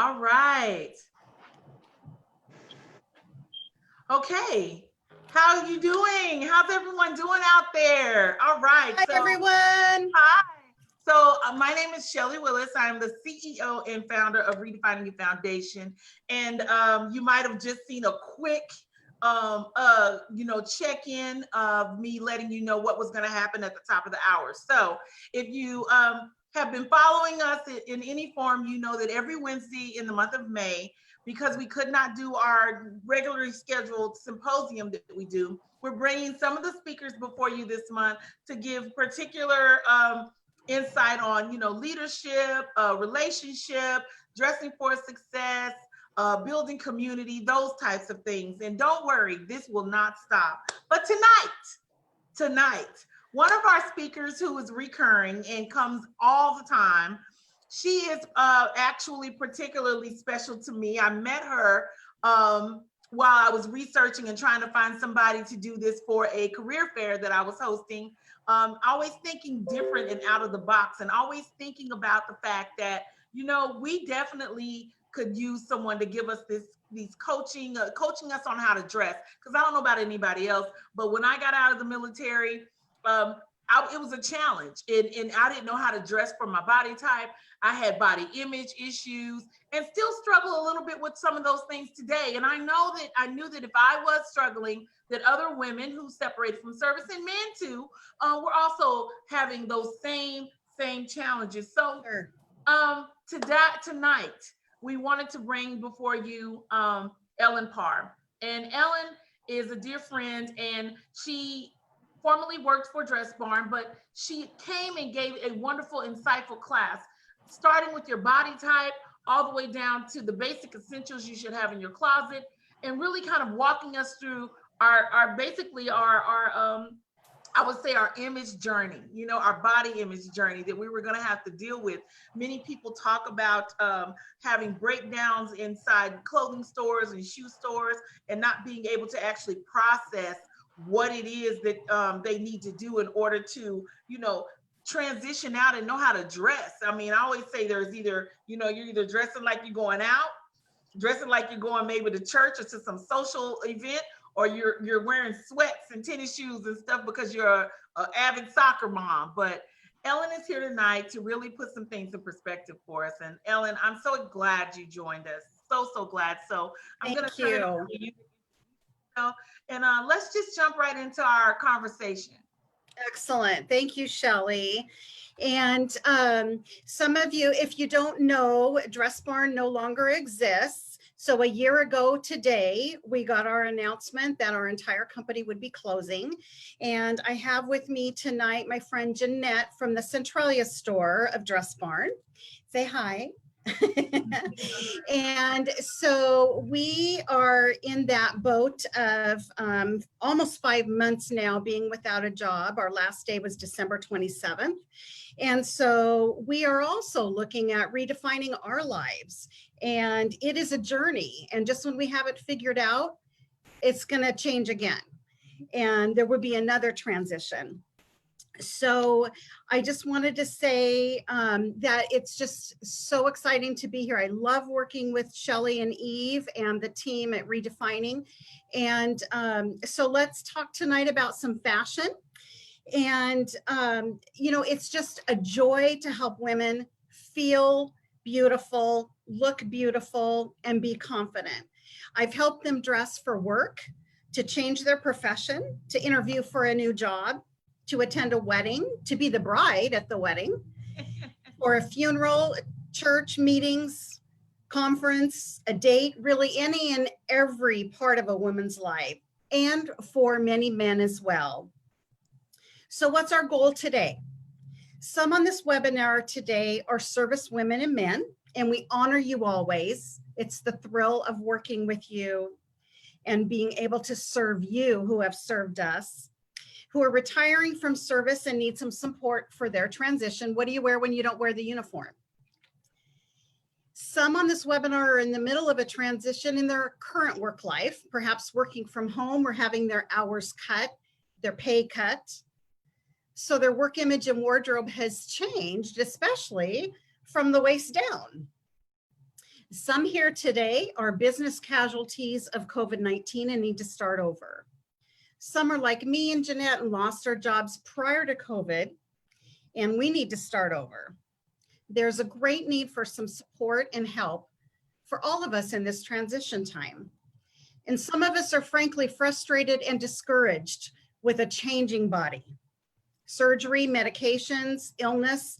All right. Okay. How are you doing? How's everyone doing out there? All right. Hi, everyone. Hi. So my name is Shelly Willis. I'm the CEO and founder of Redefining You Foundation. And you might have just seen a quick check-in of me letting you know what was going to happen at the top of the hour. So if you have been following us in any form, you know that every Wednesday in the month of May, because we could not do our regularly scheduled symposium that we do, we're bringing some of the speakers before you this month to give particular insight on, leadership, relationship, dressing for success, building community, those types of things. And don't worry, this will not stop. But tonight, one of our speakers who is recurring and comes all the time, she is actually particularly special to me. I met her while I was researching and trying to find somebody to do this for a career fair that I was hosting. Always thinking different and out of the box, and always thinking about the fact that, we definitely could use someone to give us these coaching us on how to dress. Because I don't know about anybody else, but when I got out of the military, it was a challenge, and I didn't know how to dress for my body type. I had body image issues and still struggle a little bit with some of those things today. And I knew that if I was struggling, that other women who separated from service, and men too, were also having those same challenges. So tonight, we wanted to bring before you Ellen Parr. And Ellen is a dear friend, and she formerly worked for Dress Barn, but she came and gave a wonderful, insightful class, starting with your body type, all the way down to the basic essentials you should have in your closet, and really kind of walking us through our I would say our image journey, our body image journey that we were going to have to deal with. Many people talk about having breakdowns inside clothing stores and shoe stores and not being able to actually process what it is that they need to do in order to, transition out and know how to dress. I mean, I always say there's either, you're either dressing like you're going out, dressing like you're going maybe to church or to some social event, or you're wearing sweats and tennis shoes and stuff because you're an avid soccer mom. But Ellen is here tonight to really put some things in perspective for us. And Ellen, I'm so glad you joined us. So glad. So I'm going to turn it over to you. And let's just jump right into our conversation. Excellent. Thank you, Shelly. And some of you, if you don't know, Dress Barn no longer exists. So a year ago today, we got our announcement that our entire company would be closing. And I have with me tonight my friend Jeanette from the Centralia store of Dress Barn. Say hi. And so we are in that boat of almost 5 months now being without a job. Our last day was December 27th. And so we are also looking at redefining our lives. And it is a journey. And just when we have it figured out, it's going to change again. And there will be another transition. So I just wanted to say that it's just so exciting to be here. I love working with Shelly and Eve and the team at Redefining. And so let's talk tonight about some fashion. And, it's just a joy to help women feel beautiful, look beautiful, and be confident. I've helped them dress for work, to change their profession, to interview for a new job, to attend a wedding, to be the bride at the wedding, or a funeral, church meetings, conference, a date, really any and every part of a woman's life, and for many men as well. So what's our goal today? Some on this webinar today are service women and men, and we honor you always. It's the thrill of working with you and being able to serve you who have served us, who are retiring from service and need some support for their transition. What do you wear when you don't wear the uniform? Some on this webinar are in the middle of a transition in their current work life, perhaps working from home or having their hours cut, their pay cut. So their work image and wardrobe has changed, especially from the waist down. Some here today are business casualties of COVID-19 and need to start over. Some are like me and Jeanette and lost our jobs prior to COVID, and we need to start over. There's a great need for some support and help for all of us in this transition time. And some of us are frankly frustrated and discouraged with a changing body. Surgery, medications, illness,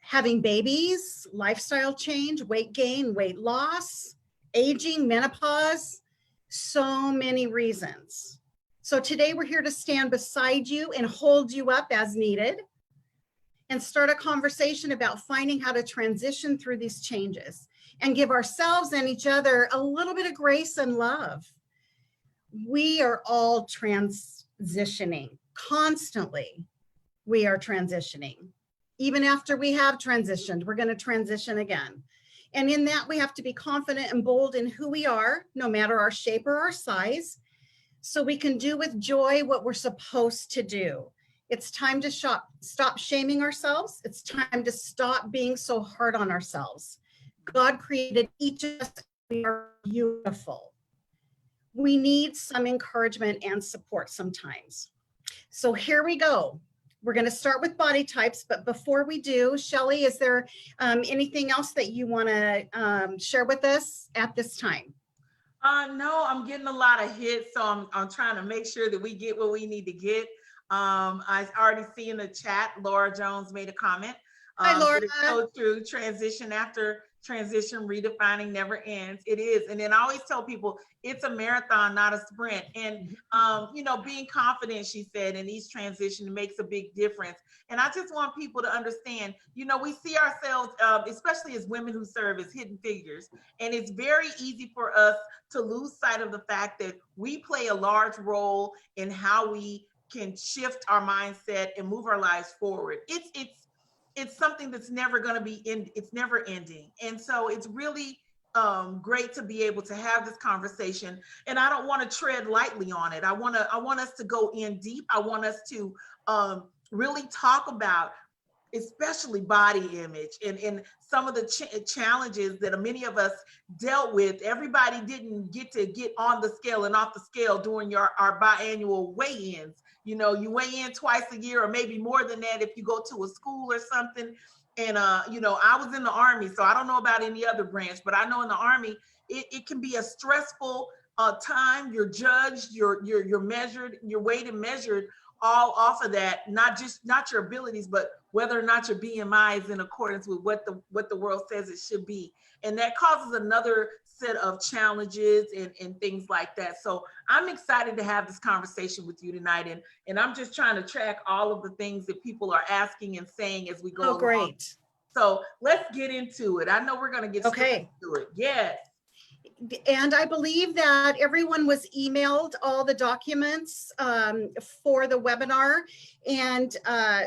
having babies, lifestyle change, weight gain, weight loss, aging, menopause, so many reasons. So today we're here to stand beside you and hold you up as needed and start a conversation about finding how to transition through these changes and give ourselves and each other a little bit of grace and love. We are all transitioning constantly. We are transitioning. Even after we have transitioned, we're going to transition again. And in that, we have to be confident and bold in who we are, no matter our shape or our size, so we can do with joy what we're supposed to do. It's time to stop shaming ourselves. It's time to stop being so hard on ourselves. God created each of us. We are beautiful. We need some encouragement and support sometimes. So here we go. We're going to start with body types, but before we do, Shelley, is there anything else that you want to share with us at this time? No, I'm getting a lot of hits, so I'm trying to make sure that we get what we need to get. I already see in the chat, Laura Jones made a comment. Hi, Laura. It's so true. Transition after transition, redefining never ends. It is. And then I always tell people it's a marathon, not a sprint. And, you know, being confident, she said, in each transition makes a big difference. And I just want people to understand, you know, we see ourselves, especially as women who serve as hidden figures. And it's very easy for us to lose sight of the fact that we play a large role in how we can shift our mindset and move our lives forward. It's something that's never going to be it's never ending. And so it's really great to be able to have this conversation. And I don't want to tread lightly on it. I want us to go in deep. I want us to really talk about especially body image and some of the challenges that many of us dealt with. Everybody didn't get to get on the scale and off the scale during our biannual weigh-ins. You know, you weigh in twice a year or maybe more than that if you go to a school or something. And, you know, I was in the Army, so I don't know about any other branch, but I know in the Army, it can be a stressful time. You're judged, you're measured, you're weighed and measured all off of that, not your abilities, but whether or not your BMI is in accordance with what the world says it should be. And that causes another set of challenges and things like that. So I'm excited to have this conversation with you tonight. And I'm just trying to track all of the things that people are asking and saying as we go along. Oh, great. So let's get into it. I know we're going to get straight into it. Yes. And I believe that everyone was emailed all the documents for the webinar, and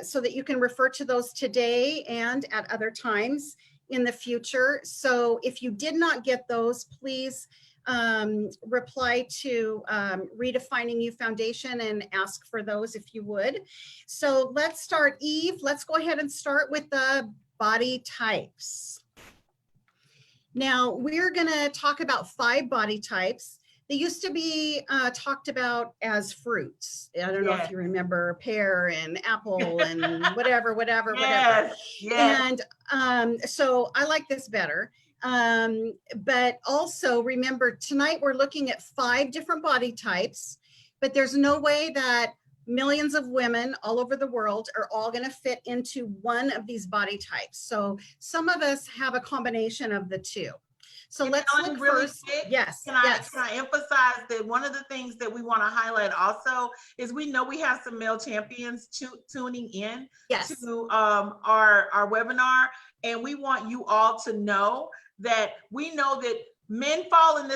so that you can refer to those today and at other times in the future. So if you did not get those, please reply to Redefining You Foundation and ask for those if you would. So let's start. Eve, let's go ahead and start with the body types. Now, we're going to talk about 5 body types. They used to be talked about as fruits. I don't know if you remember pear and apple and whatever. Yes. And so I like this better. But also remember, tonight we're looking at 5 different body types, but there's no way that millions of women all over the world are all going to fit into one of these body types. So some of us have a combination of the two. So let's look really first. Yes. Can I emphasize that one of the things that we want to highlight also is we know we have some male champions tuning in to our webinar, and we want you all to know that we know that men fall in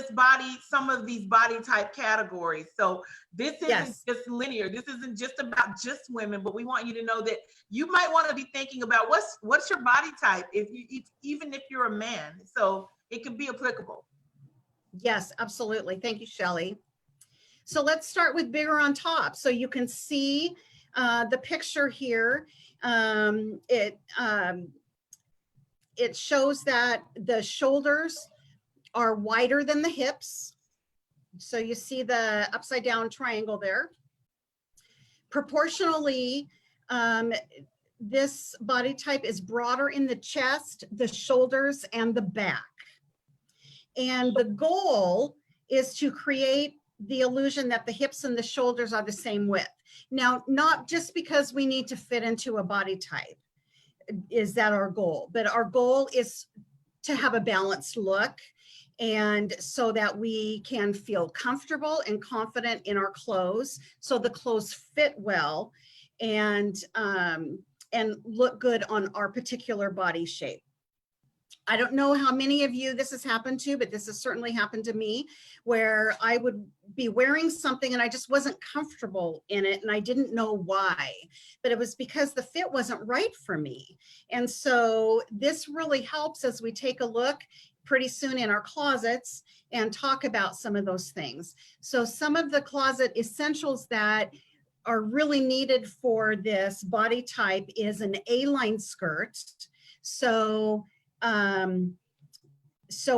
some of these body type categories. So this isn't just linear. This isn't just about just women, but we want you to know that you might want to be thinking about what's your body type even if you're a man. So it can be applicable. Yes, absolutely. Thank you, Shelley. So let's start with bigger on top. So you can see the picture here. it shows that the shoulders are wider than the hips. So you see the upside down triangle there. Proportionally, this body type is broader in the chest, the shoulders, and the back. And the goal is to create the illusion that the hips and the shoulders are the same width. Now, not just because we need to fit into a body type is that our goal, but our goal is to have a balanced look, and so that we can feel comfortable and confident in our clothes, so the clothes fit well and look good on our particular body shape. I don't know how many of you this has happened to, but this has certainly happened to me, where I would be wearing something and I just wasn't comfortable in it and I didn't know why, but it was because the fit wasn't right for me. And so this really helps as we take a look pretty soon in our closets and talk about some of those things. So some of the closet essentials that are really needed for this body type is an A-line skirt. So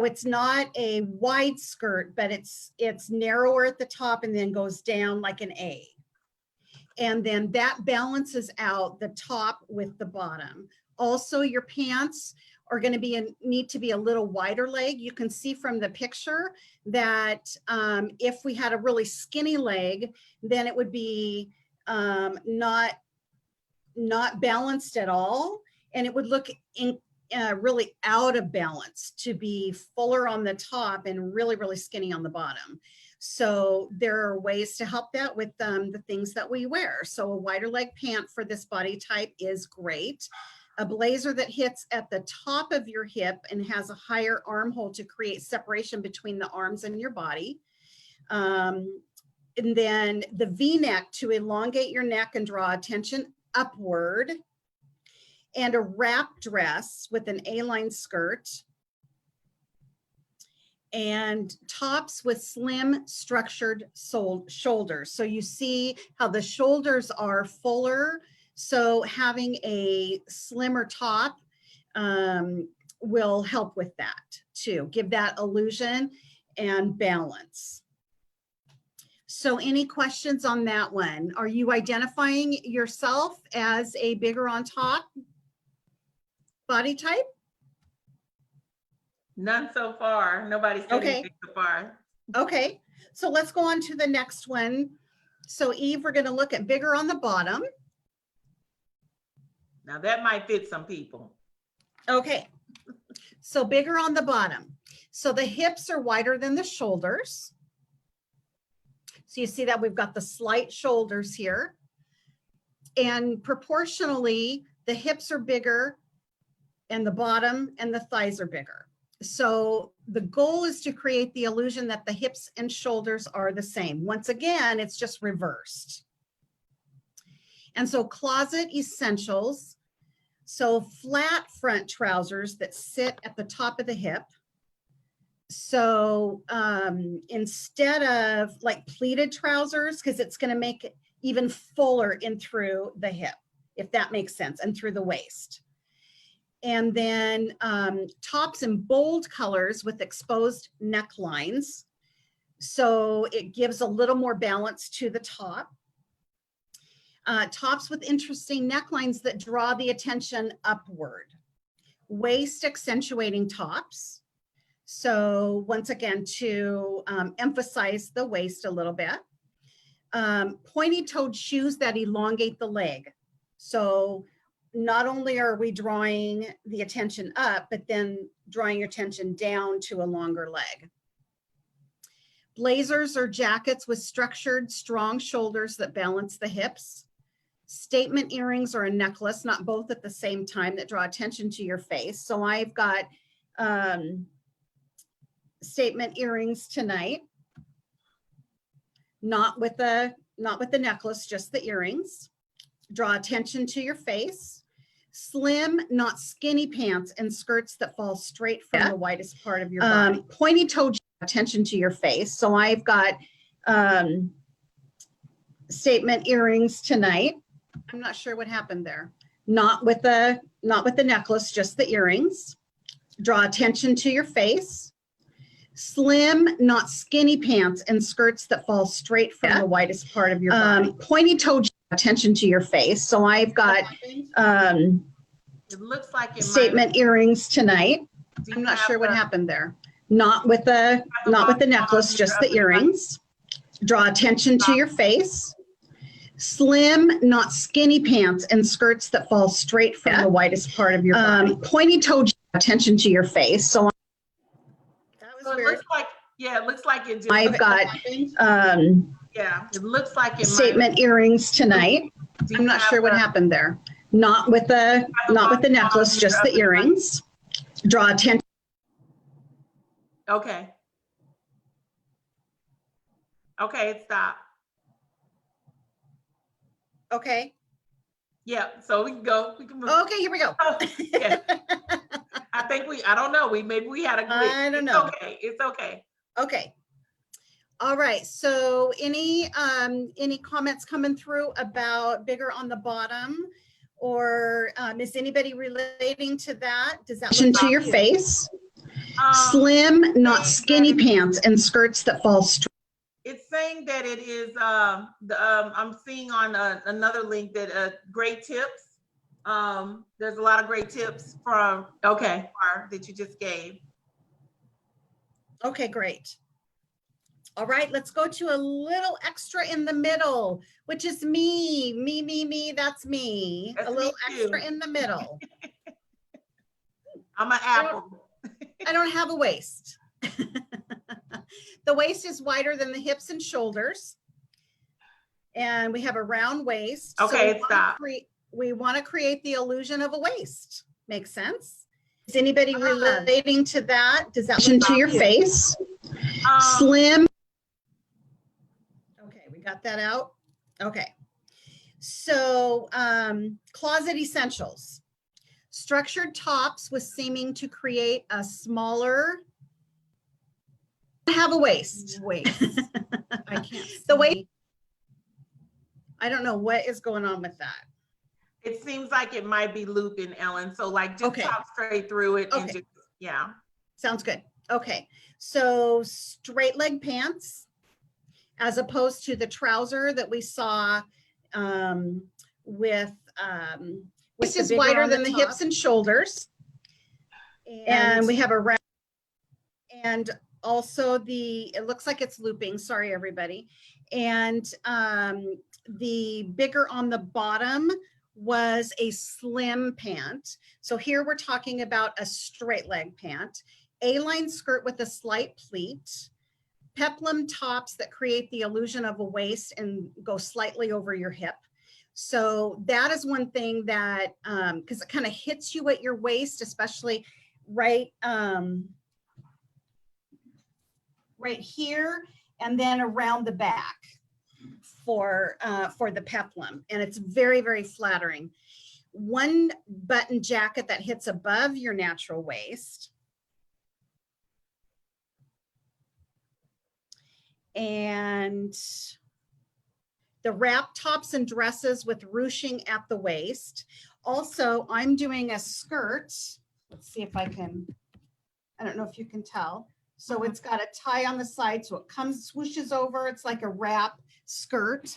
it's not a wide skirt, but it's narrower at the top and then goes down like an A. And then that balances out the top with the bottom. Also, your pants are going to need to be a little wider leg. You can see from the picture that if we had a really skinny leg, then it would be not balanced at all, and it would look really out of balance to be fuller on the top and really, really skinny on the bottom. So there are ways to help that with the things that we wear. So a wider leg pant for this body type is great. A blazer that hits at the top of your hip and has a higher armhole to create separation between the arms and your body. And then the V-neck to elongate your neck and draw attention upward. And a wrap dress with an A-line skirt. And tops with slim structured shoulders. So you see how the shoulders are fuller. So having a slimmer top will help with that too. Give that illusion and balance. So any questions on that one? Are you identifying yourself as a bigger on top body type? None so far. Nobody's said anything so far. Okay, so let's go on to the next one. So Eve, we're going to look at bigger on the bottom. Now that might fit some people. Okay, so bigger on the bottom. So the hips are wider than the shoulders. So you see that we've got the slight shoulders here. And proportionally, the hips are bigger and the bottom and the thighs are bigger. So the goal is to create the illusion that the hips and shoulders are the same. Once again, it's just reversed. And so closet essentials. So flat front trousers that sit at the top of the hip. So instead of like pleated trousers, because it's going to make it even fuller in through the hip, if that makes sense, and through the waist. And then tops in bold colors with exposed necklines. So it gives a little more balance to the top. Tops with interesting necklines that draw the attention upward. Waist accentuating tops. So once again, to emphasize the waist a little bit. Pointy-toed shoes that elongate the leg. So not only are we drawing the attention up, but then drawing your attention down to a longer leg. Blazers or jackets with structured, strong shoulders that balance the hips. Statement earrings or a necklace, not both at the same time, that draw attention to your face. So I've got statement earrings tonight. Not with the necklace, just the earrings. Draw attention to your face. Slim, not skinny pants and skirts that fall straight from the widest part of your body. Pointy-toed, attention to your face. So I've got statement earrings tonight. I'm not sure what happened there. Not with the necklace, just the earrings. Draw attention to your face. Slim, not skinny pants and skirts that fall straight from the widest part of your body. Pointy toe, attention to your face. So I've got It looks like it statement earrings tonight. Do you I'm not have sure what the- happened there. Not with the necklace, just the earrings. Draw attention to your face. Slim, not skinny pants and skirts that fall straight from the widest part of your body. Pointy toe, attention to your face. So that was So it weird. looks like, yeah, it looks like it just. I've got yeah, it looks like it statement earrings tonight. I'm not sure what happened there. Not with the necklace, just the earrings. Draw attention. Okay. Okay, stop. Okay. Yeah, so we can go. We can move. Okay, here we go. Oh, yeah. I think I don't know. Maybe we had a glitch. I don't know. Okay, it's okay. Okay. All right. So any comments coming through about bigger on the bottom, or is anybody relating to that? Does that look to your face? Slim, not skinny pants and skirts that fall straight. It's saying that it is. I'm seeing on another link that great tips. There's a lot of great tips from that you just gave. Okay, great. All right, let's go to a little extra in the middle, which is me, that's me. That's a little me extra in the middle. I'm an apple. I don't have a waist. The waist is wider than the hips and shoulders. And we have a round waist. Okay, so stop. We want to create the illusion of a waist. Makes sense? Is anybody relating to that? Does that look to your face? Slim. Okay, we got that out. Okay. So closet essentials. Structured tops with seaming to create a smaller, have a waist. I can't see. The waist. I don't know what is going on with that. It seems like it might be looping, Ellen. So like just top straight through it and just, yeah. Sounds good. Okay. So straight leg pants as opposed to the trouser that we saw with this is wider than the hips and shoulders. And we have a round, and also it looks like it's looping. Sorry, everybody. And the bigger on the bottom was a slim pant. So here we're talking about a straight leg pant, A-line skirt with a slight pleat, peplum tops that create the illusion of a waist and go slightly over your hip. So that is one thing that, because it kind of hits you at your waist, especially right here and then around the back for the peplum, and it's very, very flattering. One button jacket that hits above your natural waist. And the wrap tops and dresses with ruching at the waist. Also, I'm doing a skirt. Let's see if I don't know if you can tell. So it's got a tie on the side, so it swooshes over. It's like a wrap skirt.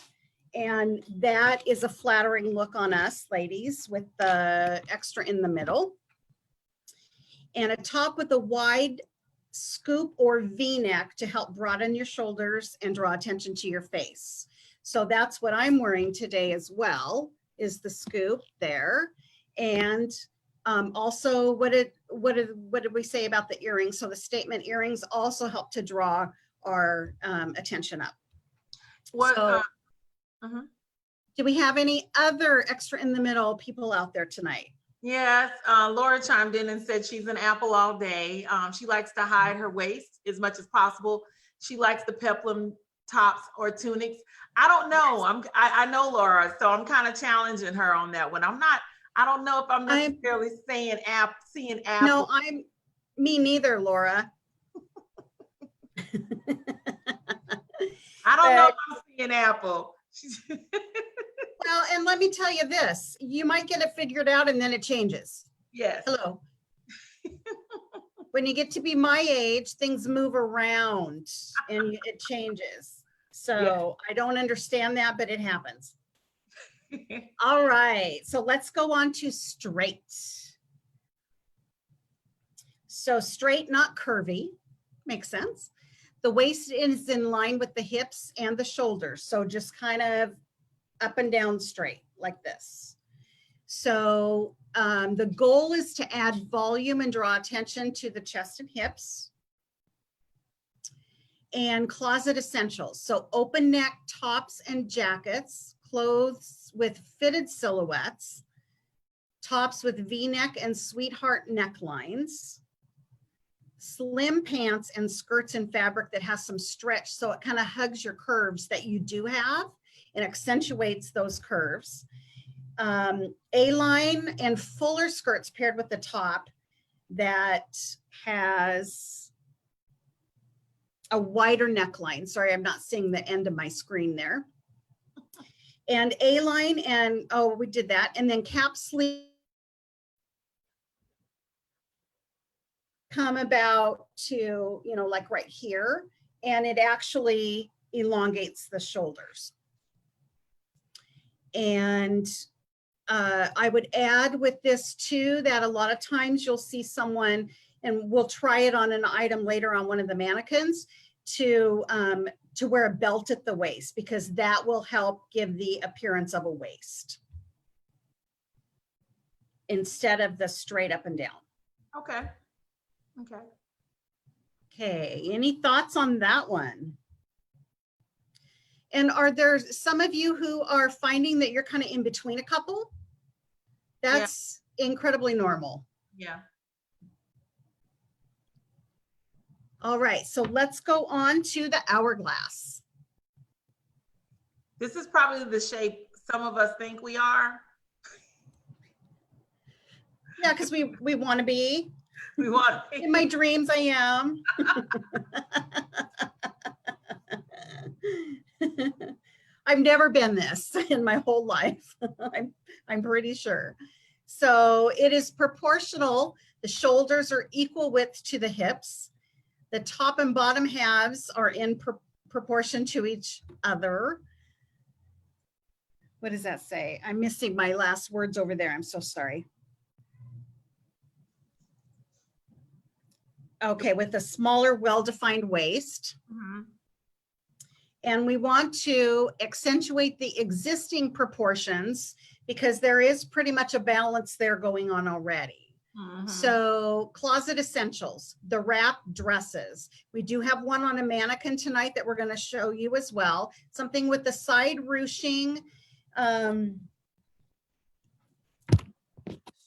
And that is a flattering look on us, ladies, with the extra in the middle. And a top with a wide scoop or V-neck to help broaden your shoulders and draw attention to your face. So that's what I'm wearing today as well, is the scoop there. And also, what did we say about the earrings? So the statement earrings also help to draw our attention up. Do we have any other extra in the middle people out there tonight? Yes, Laura chimed in and said she's an apple all day. She likes to hide her waist as much as possible. She likes the peplum tops or tunics. I don't know. I know Laura, so I'm kind of challenging her on that one. I don't know if I'm necessarily seeing apple. No, me neither, Laura. I don't know if I'm seeing apple. Well, and let me tell you this, you might get it figured out and then it changes. Yes. Hello. when you get to be my age, things move around and it changes. So I don't understand that, but it happens. All right, so let's go on to straight. So straight, not curvy, makes sense. The waist is in line with the hips and the shoulders. So just kind of up and down straight like this. So the goal is to add volume and draw attention to the chest and hips. And closet essentials. So open neck tops and jackets, clothes with fitted silhouettes, tops with V-neck and sweetheart necklines, slim pants and skirts in fabric that has some stretch, so it kind of hugs your curves that you do have and accentuates those curves. A-line and fuller skirts paired with the top that has a wider neckline. Sorry, I'm not seeing the end of my screen there. And A-line and, oh, we did that. And then cap sleeve come about to, you know, like right here, and it actually elongates the shoulders. And I would add with this too, that a lot of times you'll see someone, and we'll try it on an item later on one of the mannequins, to wear a belt at the waist, because that will help give the appearance of a waist instead of the straight up and down. Okay. Okay. Okay, any thoughts on that one? And are there some of you who are finding that you're kind of in between a couple? That's incredibly normal. Yeah. All right, so let's go on to the hourglass. This is probably the shape some of us think we are. Yeah, because we want to be. We want to be. In my dreams, I am. I've never been this in my whole life. I'm pretty sure. So it is proportional. The shoulders are equal width to the hips. The top and bottom halves are in proportion to each other. What does that say? I'm missing my last words over there. I'm so sorry. Okay, with a smaller, well-defined waist. Mm-hmm. And we want to accentuate the existing proportions because there is pretty much a balance there going on already. Mm-hmm. So closet essentials, the wrap dresses. We do have one on a mannequin tonight that we're going to show you as well. Something with the side ruching,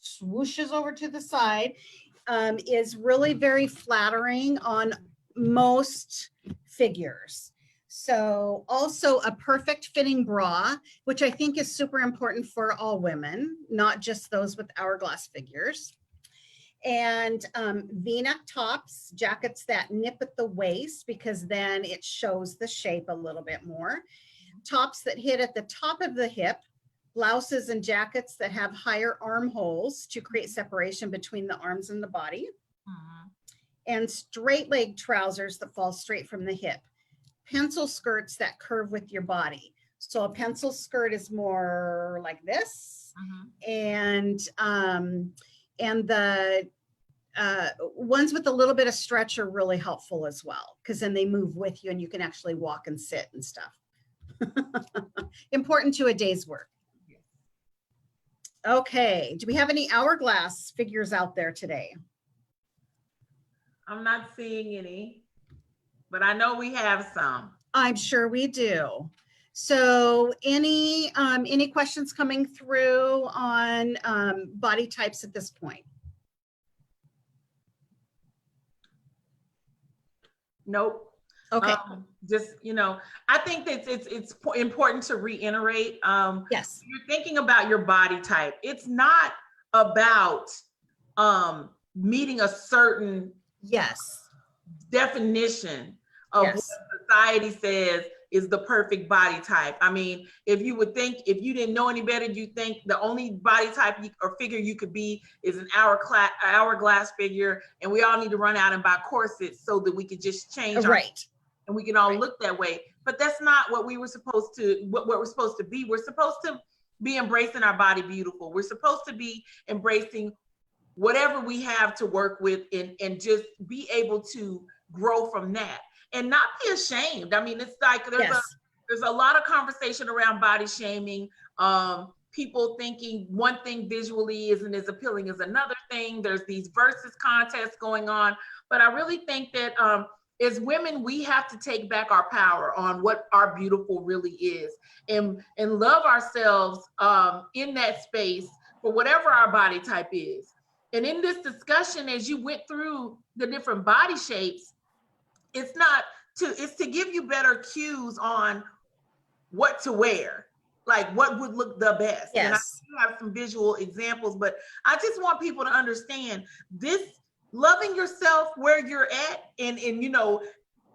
swooshes over to the side, is really very flattering on most figures. So also a perfect fitting bra, which I think is super important for all women, not just those with hourglass figures. And V-neck tops, jackets that nip at the waist, because then it shows the shape a little bit more. Tops that hit at the top of the hip, blouses and jackets that have higher armholes to create separation between the arms and the body. And straight leg trousers that fall straight from the hip. Pencil skirts that curve with your body. So a pencil skirt is more like this. And the ones with a little bit of stretch are really helpful as well, because then they move with you and you can actually walk and sit and stuff. Important to a day's work. Okay, do we have any hourglass figures out there today? I'm not seeing any, but I know we have some. I'm sure we do. So any questions coming through on body types at this point? Nope. Okay. Just, you know, I think that it's important to reiterate. Yes. You're thinking about your body type. It's not about meeting a certain yes definition of yes. what society says is the perfect body type. I mean, if you would think, if you didn't know any better, you think the only body type or figure you could be is an hourglass figure, and we all need to run out and buy corsets so that we could just change Right. and we can all look that way. But that's not what we were supposed to, what we're supposed to be. We're supposed to be embracing our body beautiful. We're supposed to be embracing whatever we have to work with, and just be able to grow from that and not be ashamed. I mean, it's like there's a lot of conversation around body shaming. People thinking one thing visually isn't as appealing as another thing. There's these versus contests going on. But I really think that as women, we have to take back our power on what our beautiful really is, and love ourselves in that space for whatever our body type is. And in this discussion, as you went through the different body shapes, it's to give you better cues on what to wear, like what would look the best. Yes. And I do have some visual examples, but I just want people to understand this: loving yourself where you're at, and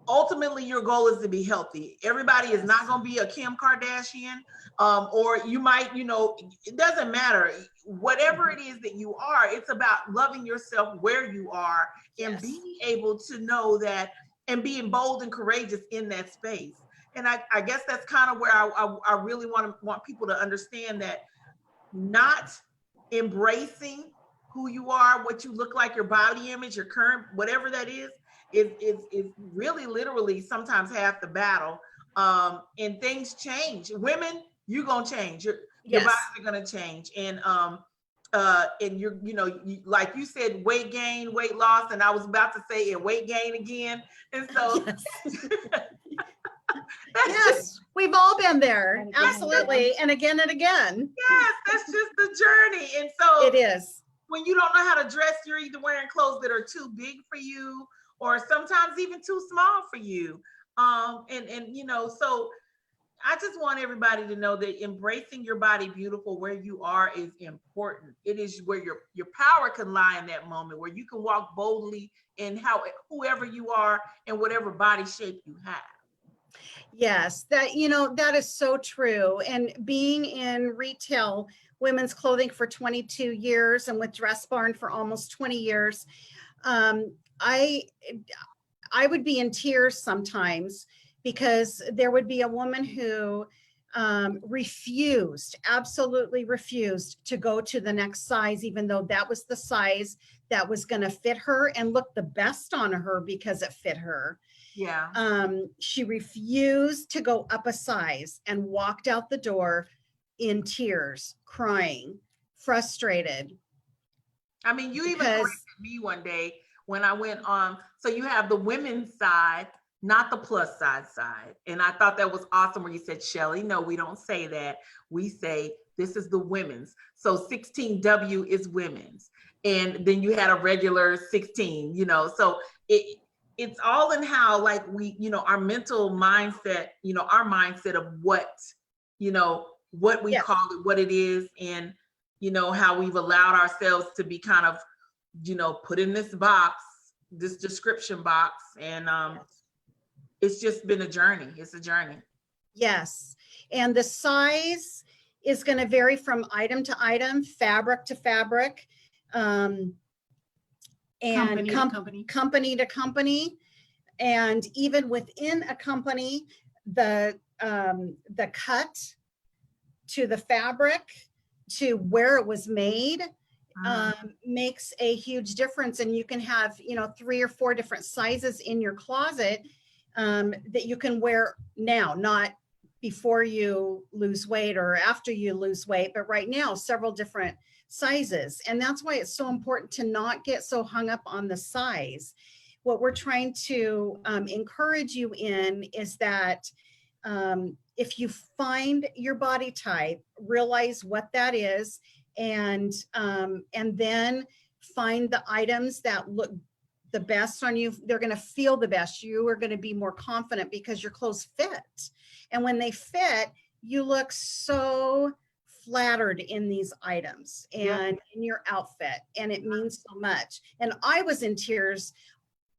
ultimately your goal is to be healthy. Everybody is not going to be a Kim Kardashian, or you might, it doesn't matter. Whatever it is that you are, it's about loving yourself where you are, and being able to know that, and being bold and courageous in that space. And I guess that's kind of where I really want people to understand that not embracing who you are, what you look like, your body image, your current, whatever that is really literally sometimes half the battle. And things change. Women, you're gonna change. Your bodies are gonna change. And you're, like you said, weight gain, weight loss, and I was about to say and weight gain again. And so yes, we've all been there. Absolutely. And again and again. Yes, that's just the journey. And so it is. When you don't know how to dress, you're either wearing clothes that are too big for you, or sometimes even too small for you. So I just want everybody to know that embracing your body beautiful where you are is important. It is where your power can lie in that moment, where you can walk boldly in whoever you are and whatever body shape you have. Yes, that is so true. And being in retail women's clothing for 22 years and with Dress Barn for almost 20 years, I would be in tears sometimes, because there would be a woman who absolutely refused to go to the next size, even though that was the size that was going to fit her and look the best on her because it fit her. Yeah. She refused to go up a size and walked out the door in tears, crying, frustrated. I mean, you even corrected me one day when I went on. So you have the women's side, not the plus size side. And I thought that was awesome when you said, Shelly, no, we don't say that. We say this is the women's. So 16W is women's. And then you had a regular 16, so it's all in how, like, we, our mental mindset, our mindset of what we call it, what it is, and, how we've allowed ourselves to be kind of, put in this box, this description box. And it's just been a journey. It's a journey. Yes. And the size is going to vary from item to item, fabric to fabric. And company to company, and even within a company, the cut to the fabric to where it was made makes a huge difference. And you can have 3 or 4 different sizes in your closet that you can wear now, not before you lose weight or after you lose weight, but right now, several different sizes. And that's why it's so important to not get so hung up on the size. What we're trying to encourage you in is that if you find your body type, realize what that is, and then find the items that look the best on you. They're going to feel the best. You are going to be more confident because your clothes fit. And when they fit, you look so flattered in these items and in your outfit, and it means so much. And I was in tears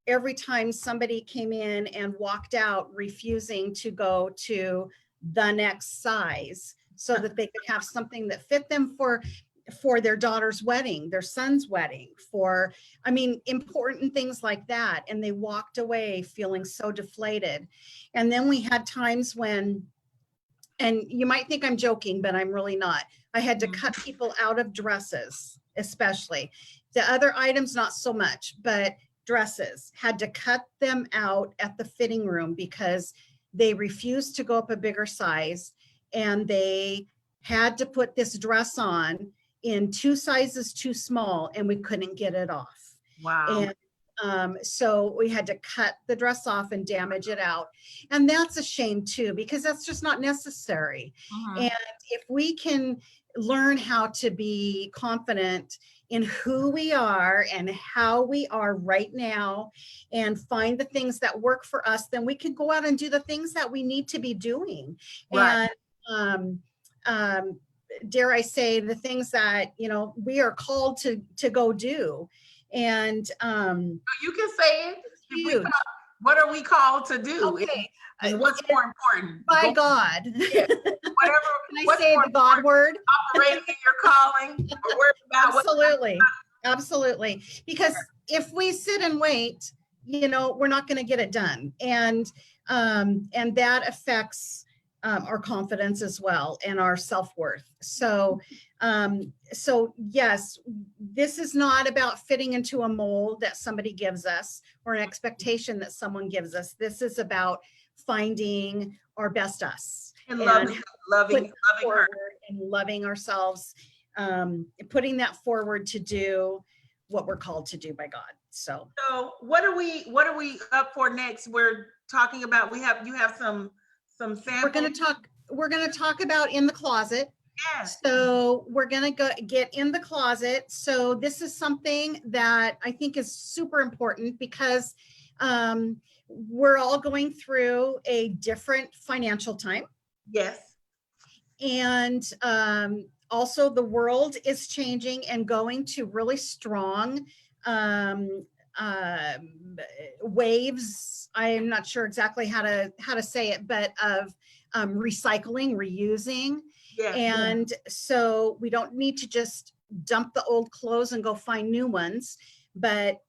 every time somebody came in and walked out refusing to go to the next size so that they could have something that fit them for their daughter's wedding, their son's wedding, for, I mean, important things like that. And they walked away feeling so deflated. And then we had times when, and you might think I'm joking, but I'm really not. I had to cut people out of dresses, especially. The other items, not so much, but dresses, had to cut them out at the fitting room because they refused to go up a bigger size, and they had to put this dress on in 2 sizes too small, and we couldn't get it off. Wow. And so we had to cut the dress off and damage it out. And that's a shame too, because that's just not necessary. And if we can learn how to be confident in who we are and how we are right now and find the things that work for us, then we can go out and do the things that we need to be doing. Right. And dare I say, the things that, you know, we are called to go do. And you can say it. huge. What are we called to do? Okay. And what's more important? By God. Yeah. Whatever. Can I say the God word? Operating in your calling, or worry about Absolutely. Absolutely. Because if we sit and wait, you know, we're not going to get it done. And that affects our confidence as well, and our self-worth. So yes, this is not about fitting into a mold that somebody gives us or an expectation that someone gives us. This is about finding our best us and loving her and loving ourselves, putting that forward to do what we're called to do by God. So what are we up for next? We're talking about, you have some samples. We're going to talk about in the closet. Yes. So we're going to get in the closet. So this is something that I think is super important, because we're all going through a different financial time. Yes. And also the world is changing and going to really strong waves. I'm not sure exactly how to say it, but of recycling, reusing. Yeah. And so we don't need to just dump the old clothes and go find new ones, but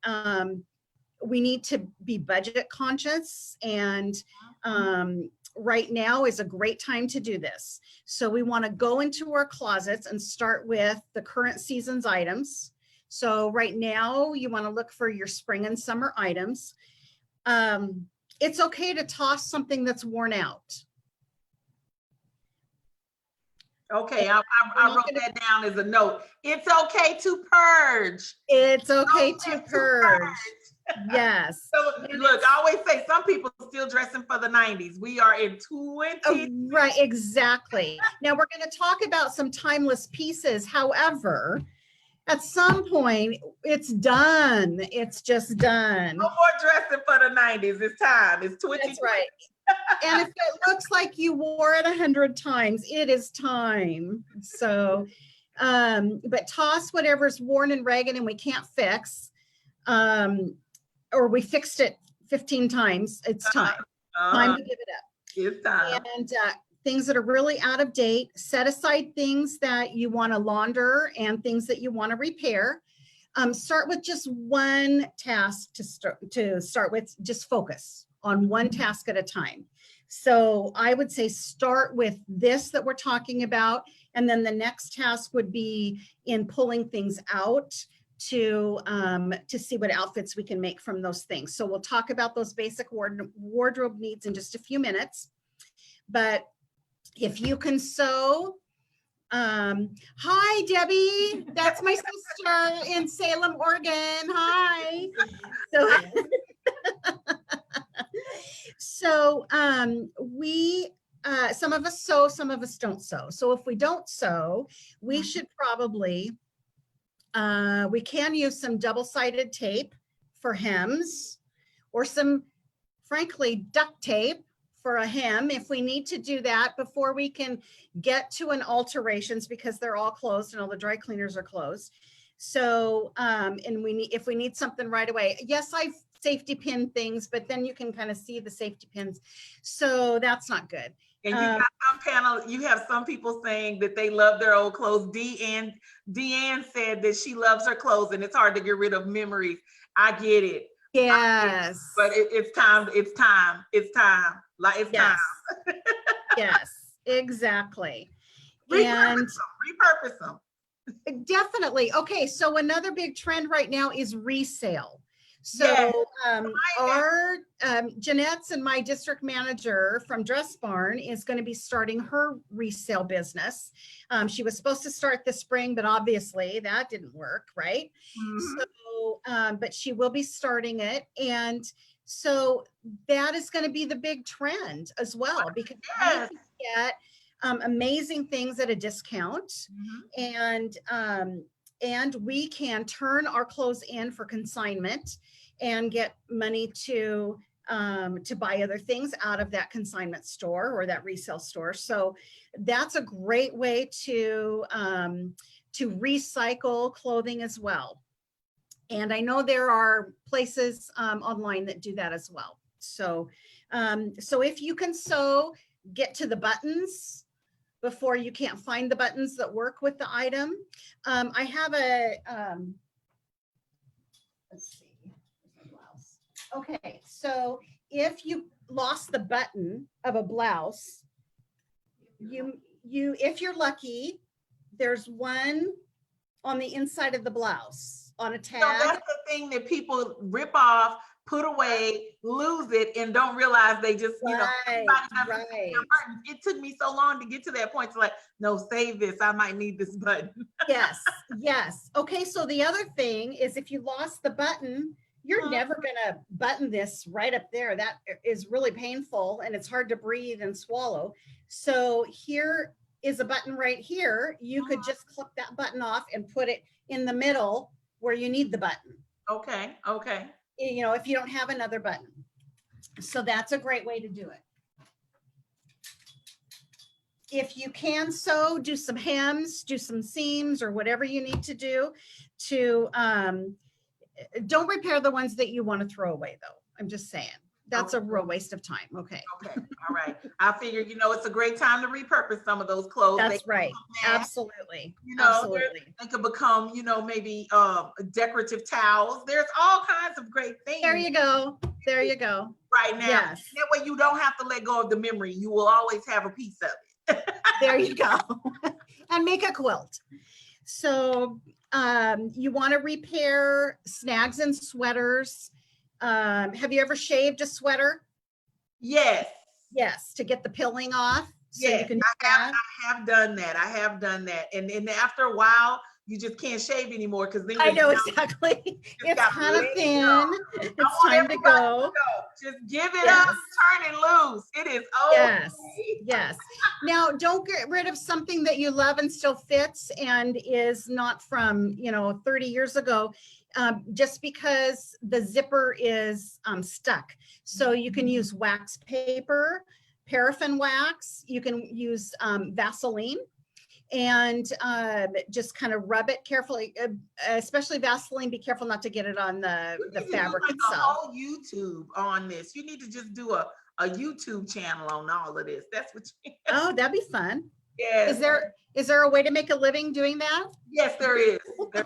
we need to be budget conscious. And right now is a great time to do this. So we want to go into our closets and start with the current season's items. So right now you want to look for your spring and summer items. It's okay to toss something that's worn out. Okay, I wrote that down as a note. It's okay to purge. It's okay to purge. Yes. So look, I always say some people still dressing for the 90s. We are in 20. Right, exactly. Now we're going to talk about some timeless pieces. However, at some point, it's done. It's just done. No more dressing for the 90s. It's time. It's 20. That's right. And if it looks like you wore it 100 times, it is time. So, but toss whatever's worn and ragged and we can't fix, or we fixed it 15 times. It's time. Time to give it up. It's time. And things that are really out of date, set aside things that you want to launder and things that you want to repair. Start with just one task to start with. Just focus on one task at a time. So I would say start with this that we're talking about, and then the next task would be in pulling things out to see what outfits we can make from those things. So we'll talk about those basic wardrobe needs in just a few minutes. But if you can sew, hi Debbie, that's my sister in Salem, Oregon. Hi. So we some of us sew, some of us don't sew. So if we don't sew, we should probably we can use some double-sided tape for hems, or some, frankly, duct tape for a hem if we need to do that before we can get to an alterations, because they're all closed and all the dry cleaners are closed. So, and if we need something right away, yes, I've safety pin things, but then you can kind of see the safety pins. So that's not good. And you got you have some people saying that they love their old clothes. Deanne said that she loves her clothes and it's hard to get rid of memories. I get it. Yes. But it's time. Like it's yes. time. Yes, exactly. Repurpose them. Definitely. Okay, so another big trend right now is resale. So our Jeanette's and my district manager from Dress Barn is going to be starting her resale business. She was supposed to start this spring, but obviously that didn't work, right? Mm-hmm. So, but she will be starting it. And so that is going to be the big trend as well, because we can get amazing things at a discount. Mm-hmm. And we can turn our clothes in for consignment and get money to buy other things out of that consignment store or that resale store. So that's a great way to recycle clothing as well. And I know there are places online that do that as well. So, so if you can sew, get to the buttons before you can't find the buttons that work with the item. I have a, let's see, blouse. Okay, so if you lost the button of a blouse, if you're lucky, there's one on the inside of the blouse on a tag. So that's the thing that people rip off, put away, lose it, and don't realize they just, right. It took me so long to get to that point. To like, no, save this. I might need this button. Yes, yes. Okay, so the other thing is if you lost the button, you're never gonna button this right up there. That is really painful and it's hard to breathe and swallow. So here is a button right here. You could just clip that button off and put it in the middle where you need the button. Okay. If you don't have another button. So that's a great way to do it. If you can sew, do some hems, do some seams or whatever you need to do to, don't repair the ones that you want to throw away though. I'm just saying. That's a real waste of time. Okay. All right. I figure, it's a great time to repurpose some of those clothes. That's right. Absolutely. Absolutely. They could become, maybe decorative towels. There's all kinds of great things. There you go. Right now. Yes. That way you don't have to let go of the memory. You will always have a piece of it. There you go. And make a quilt. So you want to repair snags and sweaters. Have you ever shaved a sweater? Yes. Yes, to get the pilling off. So yes, I have done that. And after a while, you just can't shave anymore because then I know exactly. It's kind of thin. It's time to go. Just give it up, turn it loose. It is okay. Yes. Now, don't get rid of something that you love and still fits and is not from 30 years ago. Just because the zipper is stuck. So you can use wax paper, paraffin wax. You can use Vaseline and just kind of rub it carefully, especially Vaseline. Be careful not to get it on the fabric itself. A whole YouTube on this. You need to just do a YouTube channel on all of this. That's what you Oh, that'd be fun. Yes. Is there a way to make a living doing that? Yes, there is. I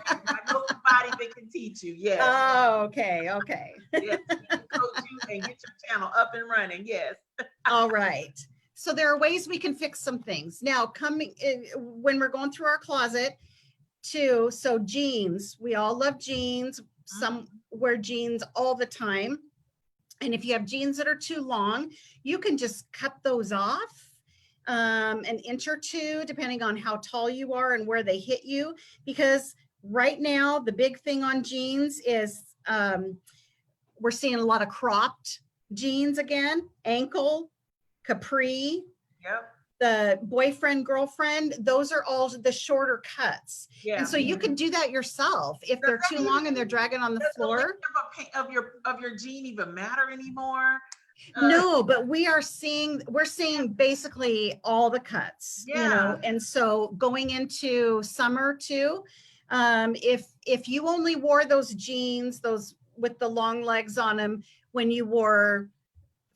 know somebody that can teach you. Yes. Oh, okay. Yes, coach you and get your channel up and running. Yes. All right. So there are ways we can fix some things. Now, when we're going through our closet too, so jeans, we all love jeans. Some wear jeans all the time. And if you have jeans that are too long, you can just cut those off. An inch or two, depending on how tall you are and where they hit you. Because right now, the big thing on jeans is we're seeing a lot of cropped jeans again, ankle, capri, the boyfriend, girlfriend, those are all the shorter cuts. Yeah. And so you can do that yourself if they're too long and they're dragging on the floor. Of your jean even matter anymore? No, but we're seeing basically all the cuts, and so going into summer too, if if you only wore those jeans, those with the long legs on them, when you wore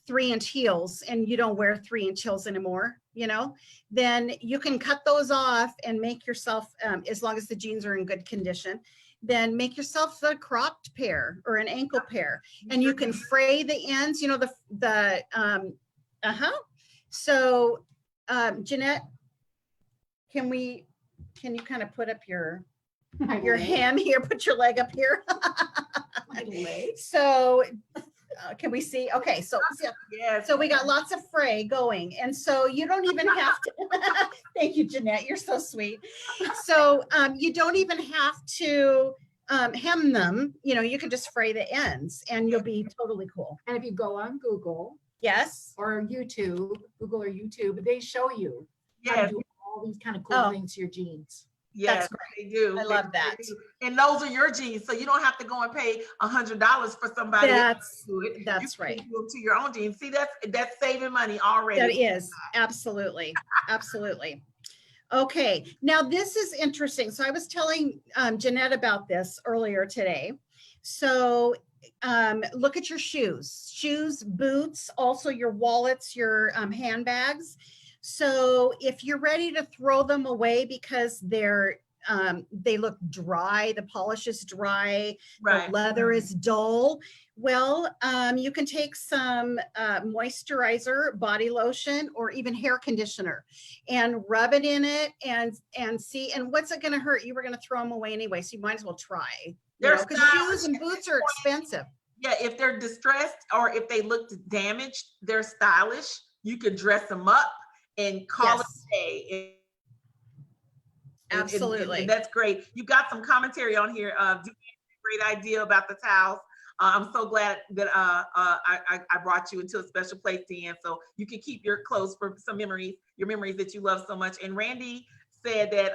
3-inch heels and you don't wear 3-inch heels anymore, you know, then you can cut those off and make yourself, as long as the jeans are in good condition, then make yourself a cropped pair or an ankle pair, and you can fray the ends, you know, So, Jeanette, can you kind of put up your hand here, put your leg up here? So can we see? Okay, so Yes. so we got lots of fray going, and so you don't even have to. Thank you, Jeanette. You're so sweet. So you don't even have to hem them. You know, you can just fray the ends, and you'll be totally cool. And if you go on Google, yes, or YouTube, Google or YouTube, they show you how Yes. to do all these kind of cool things to your jeans. Yes, that's they do. I love that. And those are your jeans, so you don't have to go and pay $100 for somebody else to do it. That's You right. can do them to your own jeans. See, that's saving money already. That is absolutely, absolutely. Okay, now this is interesting. So I was telling Jeanette about this earlier today. So look at your shoes, boots, also your wallets, your handbags. So if you're ready to throw them away because they look dry, the polish is dry, Right. the leather is dull, well, you can take some moisturizer, body lotion, or even hair conditioner and rub it in it and see, and what's it going to hurt? You were going to throw them away anyway, so you might as well try, because shoes and boots are expensive. Yeah, if they're distressed or if they look damaged, they're stylish. You could dress them up and call it a day. Absolutely. And that's great. You got some commentary on here. Great idea about the towels. I'm so glad that I brought you into a special place, Deanne, so you can keep your clothes for some memories, your memories that you love so much. And Randy said that,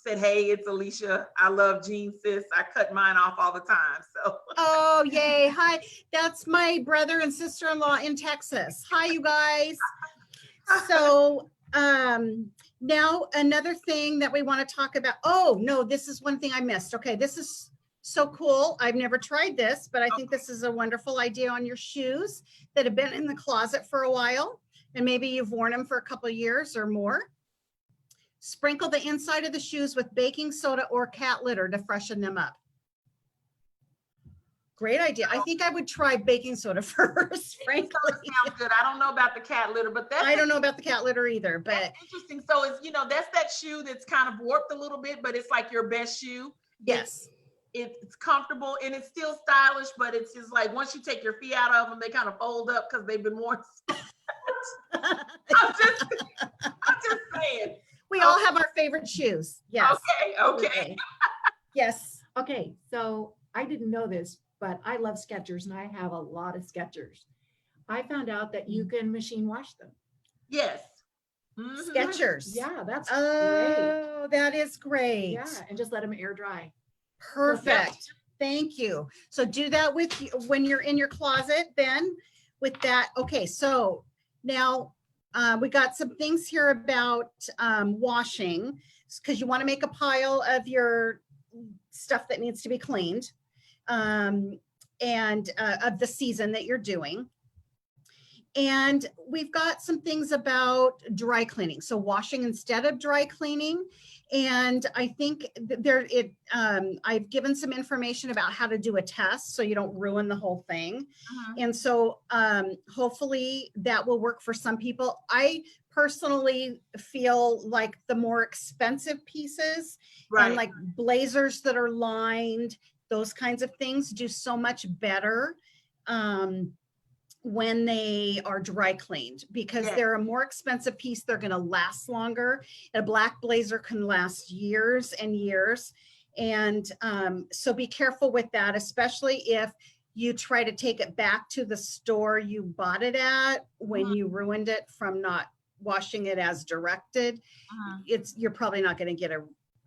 hey, it's Alicia. I love jeans, sis. I cut mine off all the time. So. Oh, yay. Hi. That's my brother and sister-in-law in Texas. Hi, you guys. So now another thing that we want to talk about. Oh, no, this is one thing I missed. Okay, this is so cool. I've never tried this, but I think this is a wonderful idea on your shoes that have been in the closet for a while, and maybe you've worn them for a couple of years or more. Sprinkle the inside of the shoes with baking soda or cat litter to freshen them up. Great idea. I think I would try baking soda first, frankly. Sounds good. I don't know about the cat litter, but I don't know about the cat litter either, but that's interesting. So it's, that's that shoe that's kind of warped a little bit, but it's like your best shoe. yes. It's comfortable and it's still stylish, but it's just like once you take your feet out of them, they kind of fold up because they've been worn. I'm just saying. We all have our favorite shoes. Yes. Okay. Yes. Okay, so I didn't know this, but I love Skechers and I have a lot of Skechers. I found out that you can machine wash them. Yes. Mm-hmm. Skechers. Yeah, that's great. Oh, that is great. Yeah, and just let them air dry. Perfect. Thank you. So do that with you when you're in your closet then with that. Okay, so now we got some things here about washing, because you want to make a pile of your stuff that needs to be cleaned and of the season that you're doing. And we've got some things about dry cleaning. So washing instead of dry cleaning. And I think I've given some information about how to do a test so you don't ruin the whole thing. Uh-huh. And so hopefully that will work for some people. I personally feel like the more expensive pieces, Right. and like blazers that are lined, those kinds of things do so much better when they are dry cleaned, because they're a more expensive piece. They're going to last longer. A black blazer can last years and years. And so be careful with that, especially if you try to take it back to the store you bought it at when you ruined it from not washing it as directed. You're probably not going to get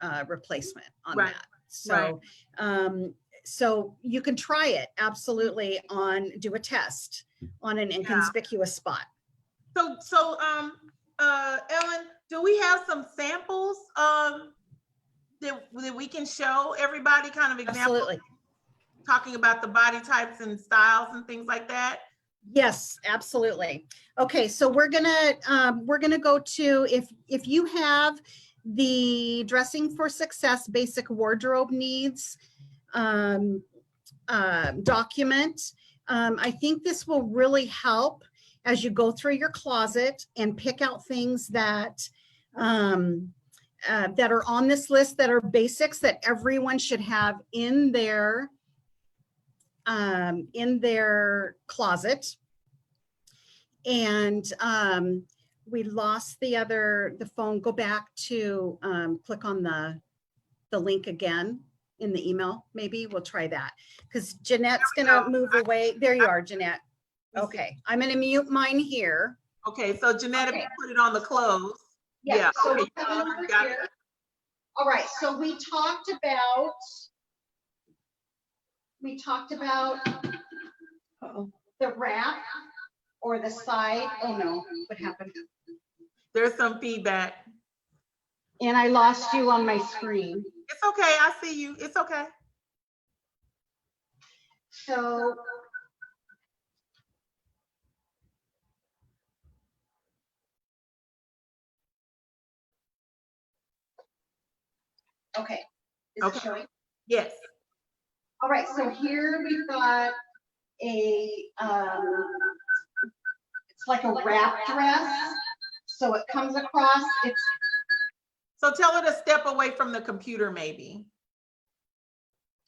a replacement on that. So so you can try it, absolutely, do a test on an inconspicuous spot. So Ellen, do we have some samples that we can show everybody kind of examples, Absolutely. talking about the body types and styles and things like that? Yes, absolutely. Okay, so we're gonna go to, if you have the Dressing for Success Basic Wardrobe Needs document, I think this will really help as you go through your closet and pick out things that that are on this list that are basics that everyone should have in their closet. And we lost the phone. Go back to click on the link again in the email. Maybe we'll try that because Jeanette's gonna move away. There you are, Jeanette. Okay, I'm gonna mute mine here. Okay, so Jeanette, Okay. if you put it on the close. Yeah, so okay. we're coming over Got here. it. All right, so we talked about the wrap or the side. Oh no, what happened? There's some feedback. And I lost you on my screen. It's okay, I see you. It's okay. So okay. Is it Okay. showing? Yes. All right, so here we've got a it's like a wrap dress. So it comes across, it's So tell her to step away from the computer, maybe.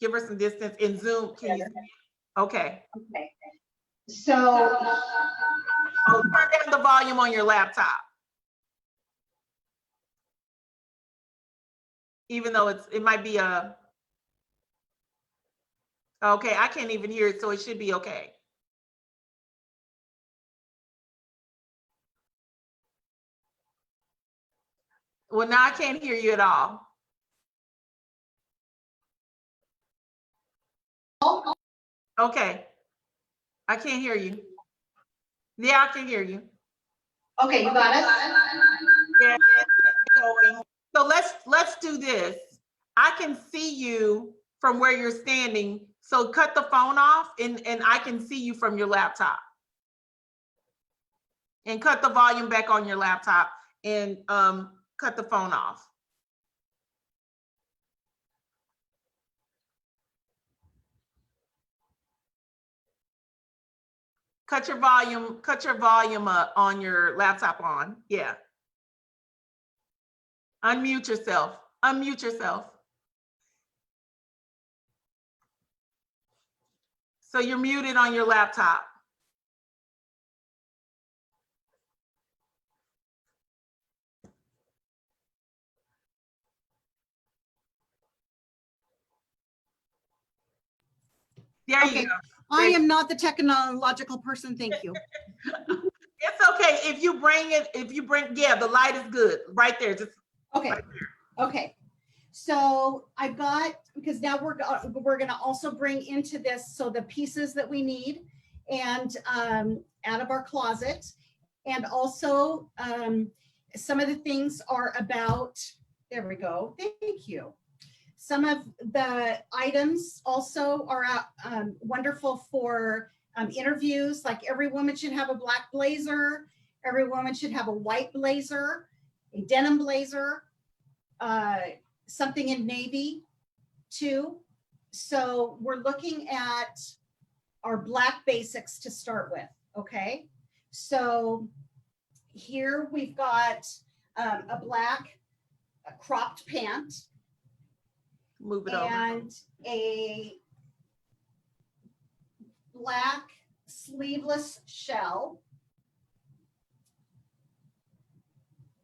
Give her some distance in Zoom. Can you? Okay. okay. So Oh, turn down the volume on your laptop. Even though it might be a. Okay, I can't even hear it, so it should be okay. Well, now I can't hear you at all. Okay. I can't hear you. Yeah, I can hear you. okay, you got it? Yeah. So let's do this. I can see you from where you're standing. So cut the phone off and I can see you from your laptop. And cut the volume back on your laptop and cut the phone off. Cut your volume on your laptop on. Yeah. Unmute yourself. Unmute yourself. So you're muted on your laptop. There Okay. you go. I am not the technological person. Thank you. It's okay. If you bring, yeah, the light is good right there. Just Okay. right there. Okay. So I've got, because now we're going to also bring into this, so the pieces that we need and out of our closet. And also some of the things are about, there we go. Thank you. Some of the items also are wonderful for interviews. Like every woman should have a black blazer. Every woman should have a white blazer, a denim blazer, something in navy too. So we're looking at our black basics to start with. Okay. So here we've got a black cropped pant. Move it over. And a black sleeveless shell.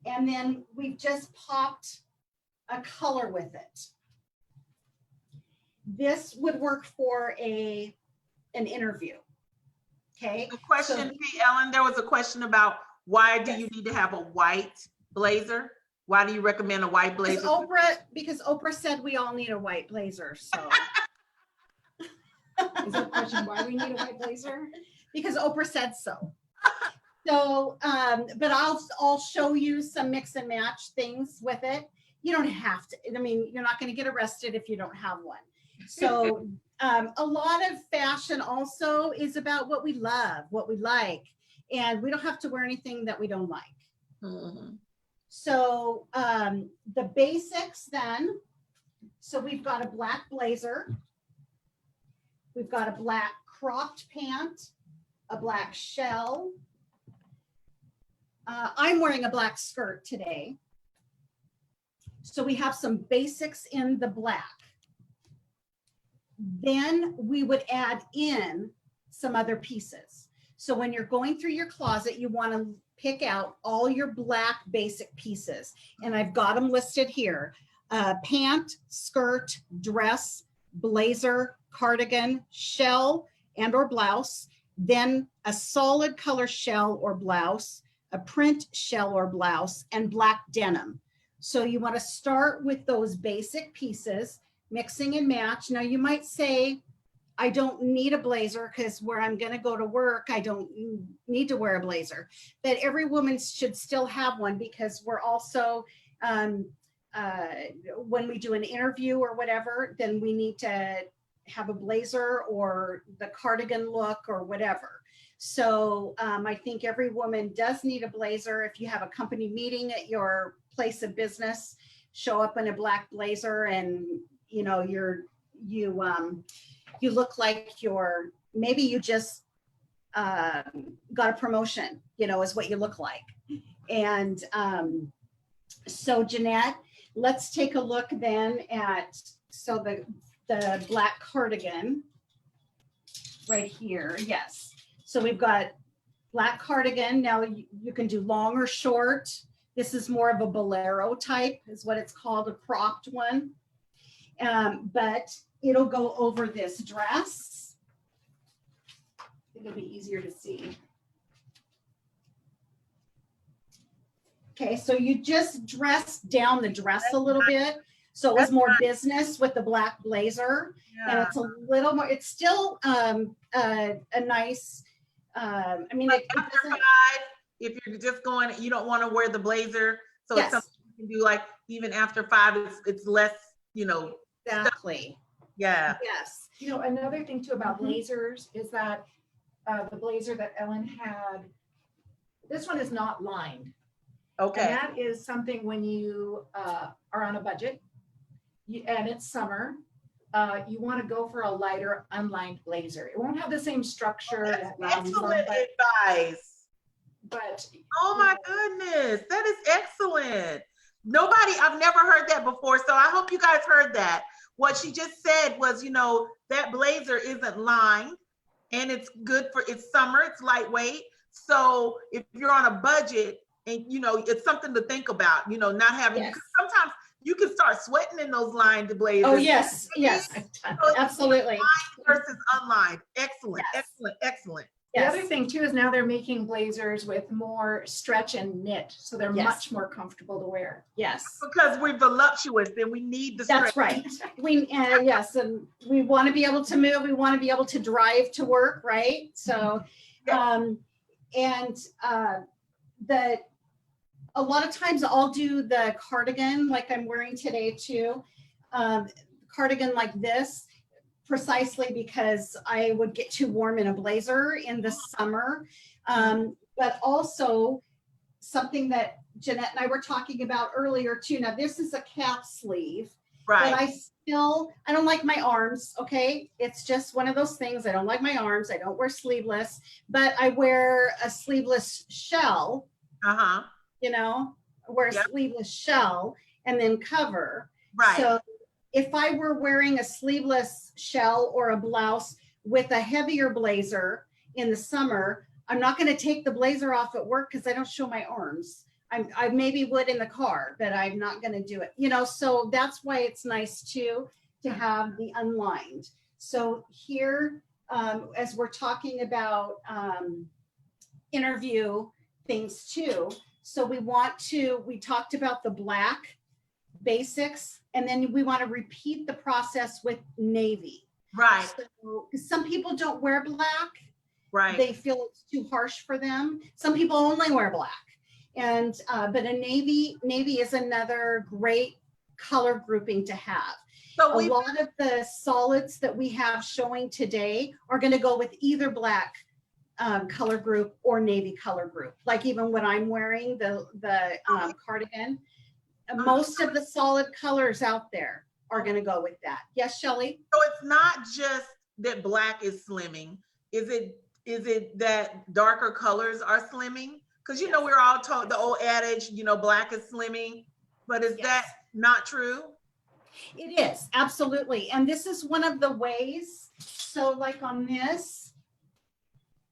And then we've just popped a color with it. This would work for an interview. Okay. A question, So, hey, Ellen, there was a question about why do you need to have a white blazer? Why do you recommend a white blazer? Because Oprah said we all need a white blazer. So Is that a question why we need a white blazer? Because Oprah said so. So, but I'll show you some mix and match things with it. you don't have to. I mean, you're not going to get arrested if you don't have one. So a lot of fashion also is about what we love, what we like, and we don't have to wear anything that we don't like. Mhm. So the basics then, so we've got a black blazer, we've got a black cropped pant, a black shell. I'm wearing a black skirt today. So we have some basics in the black. Then we would add in some other pieces. So when you're going through your closet, you want to pick out all your black basic pieces. And I've got them listed here. Pant, skirt, dress, blazer, cardigan, shell and or blouse, then a solid color shell or blouse, a print shell or blouse, and black denim. So you want to start with those basic pieces, mixing and match. Now you might say, I don't need a blazer because where I'm going to go to work, I don't need to wear a blazer. But every woman should still have one, because we're also, when we do an interview or whatever, then we need to have a blazer or the cardigan look or whatever. So I think every woman does need a blazer. If you have a company meeting at your place of business, show up in a black blazer, and you know you look like maybe you just got a promotion, you know, is what you look like. And so Jeanette, let's take a look then at, so the black cardigan right here. Yes. So we've got black cardigan. Now you can do long or short. This is more of a bolero type is what it's called, a cropped one. But it'll go over this dress. I think it'll be easier to see. Okay, so you just dressed down the dress a little bit. So it was more business with the black blazer. And it's a little more, it's still a nice, I mean, Like after 5, if you're just going, you don't want to wear the blazer. So yes, it's something you can do like even after 5, it's less, you know. exactly. Yeah. Yes. You know, another thing too about blazers is that the blazer that Ellen had, this one is not lined. Okay. And that is something when you are on a budget and it's summer, you want to go for a lighter unlined blazer. It won't have the same structure. Excellent advice. But oh my goodness, that is excellent. I've never heard that before. So I hope you guys heard that. What she just said was, you know, that blazer isn't lined and it's good for, it's summer, it's lightweight. So if you're on a budget and, you know, it's something to think about, you know, not having, because sometimes you can start sweating in those lined blazers. Oh, yes, yes, so absolutely. Lined versus unlined. Excellent, Yes. excellent, excellent. the Yes. other thing too is now they're making blazers with more stretch and knit. So they're Yes. much more comfortable to wear. Yes. Because we're voluptuous and we need the That's right. Yes, and we want to be able to move. We want to be able to drive to work, right? So, a lot of times I'll do the cardigan like I'm wearing today too. Cardigan like this, precisely because I would get too warm in a blazer in the summer. But also something that Jeanette and I were talking about earlier too. Now this is a cap sleeve, right. but I don't like my arms. Okay. It's just one of those things. I don't like my arms. I don't wear sleeveless, but I wear a sleeveless shell, you know, wear a sleeveless shell and then cover. Right. So if I were wearing a sleeveless shell or a blouse with a heavier blazer in the summer, I'm not going to take the blazer off at work because I don't show my arms. I maybe would in the car, but I'm not going to do it. You know, so that's why it's nice too to have the unlined. So here, as we're talking about interview things too. So we talked about the black basics, and then we want to repeat the process with navy. Right. So some people don't wear black. Right. They feel it's too harsh for them. Some people only wear black. And but a navy is another great color grouping to have. So A we, lot of the solids that we have showing today are going to go with either black color group or navy color group. Like even what I'm wearing, the cardigan, most of the solid colors out there are going to go with that. Yes, Shelley? so it's not just that black is slimming. Is it that darker colors are slimming? Because you know we're all taught the old adage, you know, black is slimming, but is that not true? It is, absolutely. And this is one of the ways. So like on this,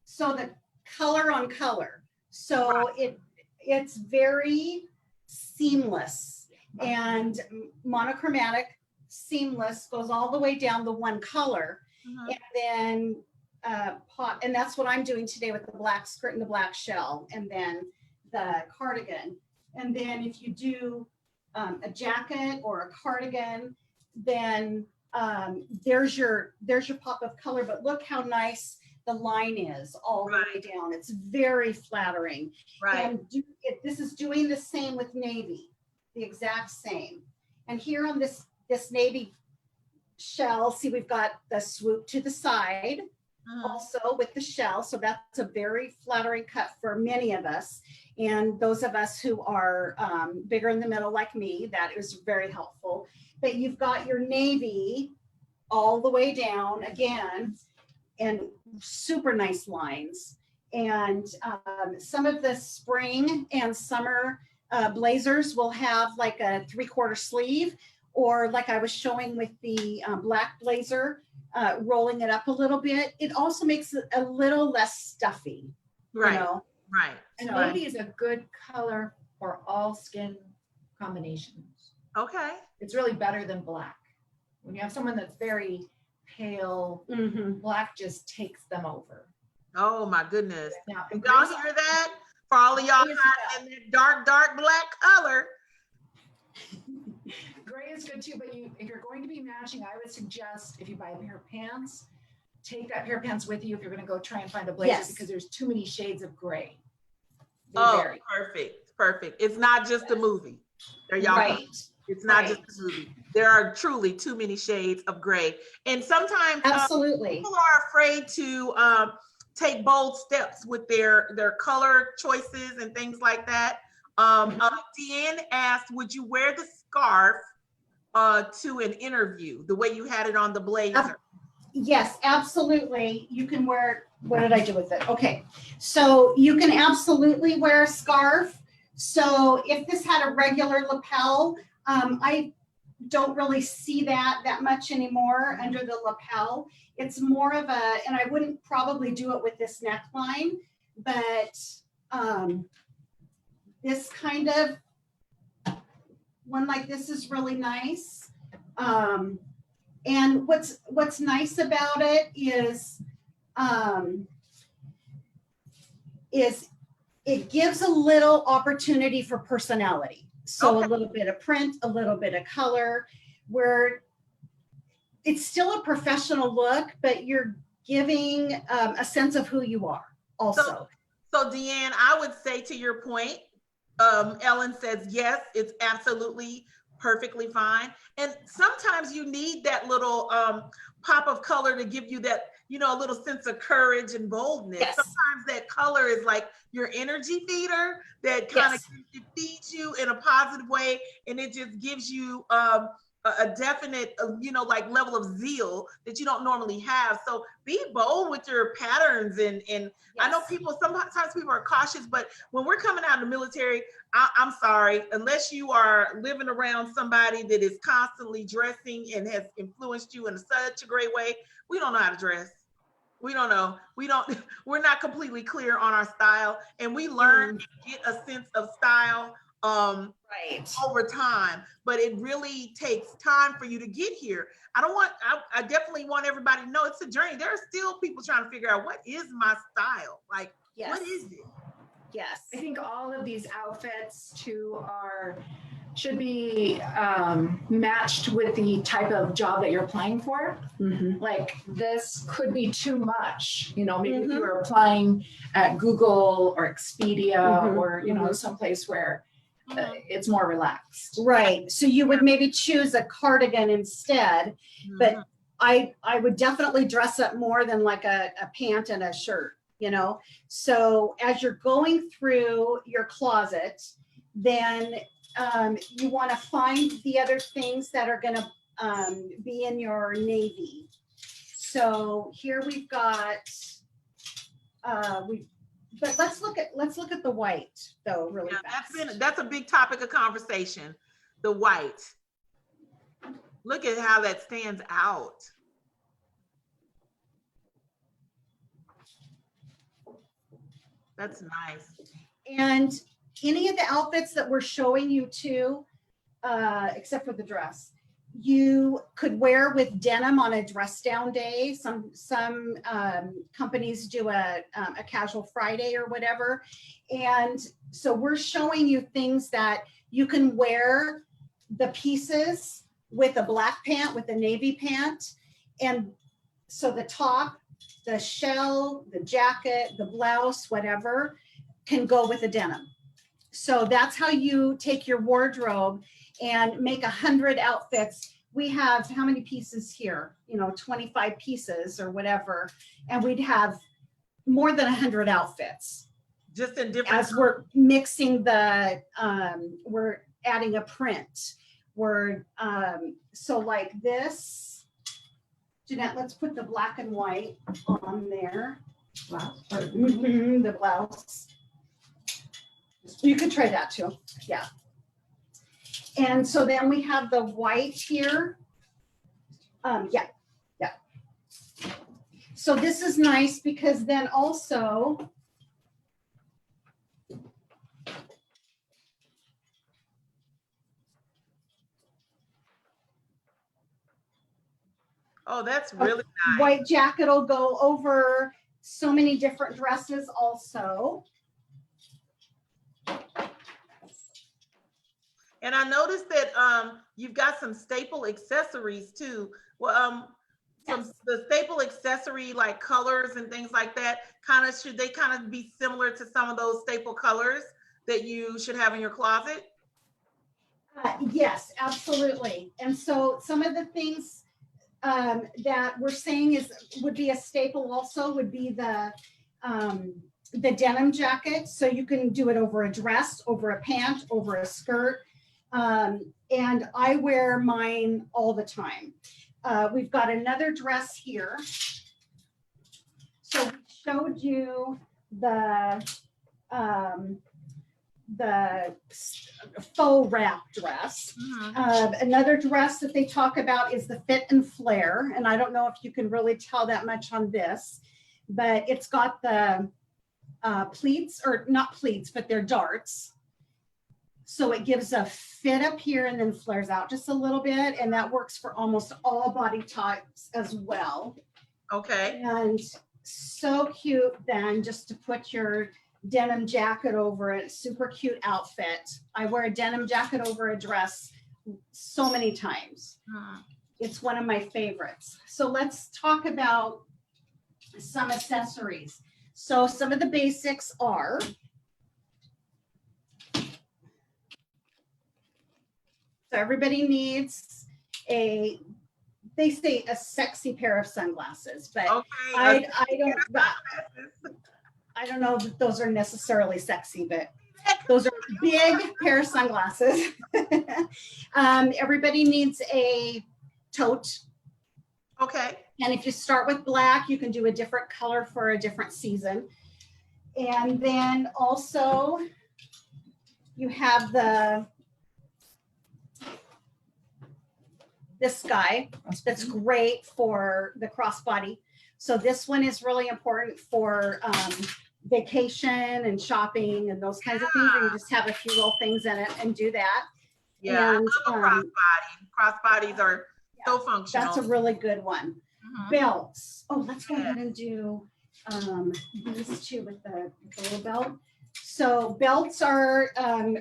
so the color on color. So it's very seamless and monochromatic, seamless, goes all the way down the one color. And then and that's what I'm doing today with the black skirt and the black shell, and then the cardigan. And then if you do a jacket or a cardigan, then there's your pop of color. But look how nice the line is all the way down. It's very flattering. Right. And this is doing the same with navy, the exact same. And here on this navy shell, see, we've got the swoop to the side also with the shell. So that's a very flattering cut for many of us. And those of us who are bigger in the middle like me, that is very helpful. But you've got your navy all the way down again, and super nice lines. And some of the spring and summer blazers will have like a 3/4 sleeve, or like I was showing with the black blazer, rolling it up a little bit. It also makes it a little less stuffy. Right. You know? Right. And navy is a good color for all skin combinations. Okay. It's really better than black. When you have someone that's very pale, black just takes them over. Oh my goodness. Now, Y'all hear that? For all of y'all in that dark black color. Gray is good too, but if you're going to be matching, I would suggest if you buy a pair of pants, take that pair of pants with you if you're going to go try and find a blazer, because there's too many shades of gray. Perfect. It's not just a movie. There y'all go. It's not just a movie. There are truly too many shades of gray. And sometimes absolutely people are afraid to take bold steps with their color choices and things like that. Deanne asked, would you wear the scarf to an interview the way you had it on the blazer? Yes, absolutely. You can wear, what did I do with it? Okay, so you can absolutely wear a scarf. So if this had a regular lapel, I don't really see that much anymore under the lapel. It's more of a, and I wouldn't probably do it with this neckline, but this kind of one like this is really nice. And what's nice about it is it gives a little opportunity for personality. So a little bit of print, a little bit of color, where it's still a professional look, but you're giving a sense of who you are also. So Deanne, I would say to your point, Ellen says, yes, it's absolutely perfectly fine. And sometimes you need that little pop of color to give you that, you know, a little sense of courage and boldness. Yes. Sometimes that color is like your energy feeder that kind of feeds you in a positive way. And it just gives you a definite, you know, like level of zeal that you don't normally have. So be bold with your patterns. And I know sometimes people are cautious, but when we're coming out of the military, I'm sorry, unless you are living around somebody that is constantly dressing and has influenced you in such a great way, we don't know how to dress. We don't know. We're not completely clear on our style, and we learn and get a sense of style over time, but it really takes time for you to get here. I definitely want everybody to know it's a journey. There are still people trying to figure out, what is my style? Like, what is it? Yes. I think all of these outfits too should be matched with the type of job that you're applying for. Like, this could be too much, you know, maybe if you were applying at Google or Expedia or, you know, someplace where it's more relaxed. Right. So you would maybe choose a cardigan instead, but I would definitely dress up more than like a pant and a shirt, you know? So as you're going through your closet, then you want to find the other things that are going to be in your navy. So here we've got, but let's look at the white though, really fast. That's a big topic of conversation. The white. Look at how that stands out. That's nice. And any of the outfits that we're showing you too, except for the dress, you could wear with denim on a dress down day. Some companies do a casual Friday or whatever. And so we're showing you things that you can wear the pieces with a black pant, with a navy pant. And so the top, the shell, the jacket, the blouse, whatever, can go with a denim. So that's how you take your wardrobe and make 100 outfits. We have how many pieces here? 25 pieces or whatever. And we'd have more than 100 outfits. Just in different. As we're mixing we're adding a print. So like this, Jeanette, let's put the black and white on there. Wow. The blouse. You could try that too. Yeah. And so then we have the white here. Yeah. So this is nice because then also, oh, that's really nice. White jacket will go over so many different dresses also. And I noticed that you've got some staple accessories too. Well, the staple accessory like colors and things like that, should they be similar to some of those staple colors that you should have in your closet? Yes, absolutely. And so some of the things that we're saying would be a staple also would be the denim jacket. So you can do it over a dress, over a pant, over a skirt. And I wear mine all the time. We've got another dress here. So we showed you the faux wrap dress. Another dress that they talk about is the fit and flare. And I don't know if you can really tell that much on this, but it's got the pleats, or not pleats, but they're darts. So it gives a fit up here and then flares out just a little bit. And that works for almost all body types as well. Okay. And so cute then just to put your denim jacket over it. Super cute outfit. I wear a denim jacket over a dress so many times. It's one of my favorites. So let's talk about some accessories. So some of the basics are, so everybody needs they say a sexy pair of sunglasses, but okay. I don't know that those are necessarily sexy, but those are big pair of sunglasses. Everybody needs a tote. Okay. And if you start with black, you can do a different color for a different season. And then also you have this guy that's great for the crossbody. So this one is really important for vacation and shopping and those kinds of things. And you just have a few little things in it and do that. Yeah, and, I love a crossbody. Crossbodies are so functional. That's a really good one. Belts. Oh, let's go ahead and do these two with the little belt. So belts are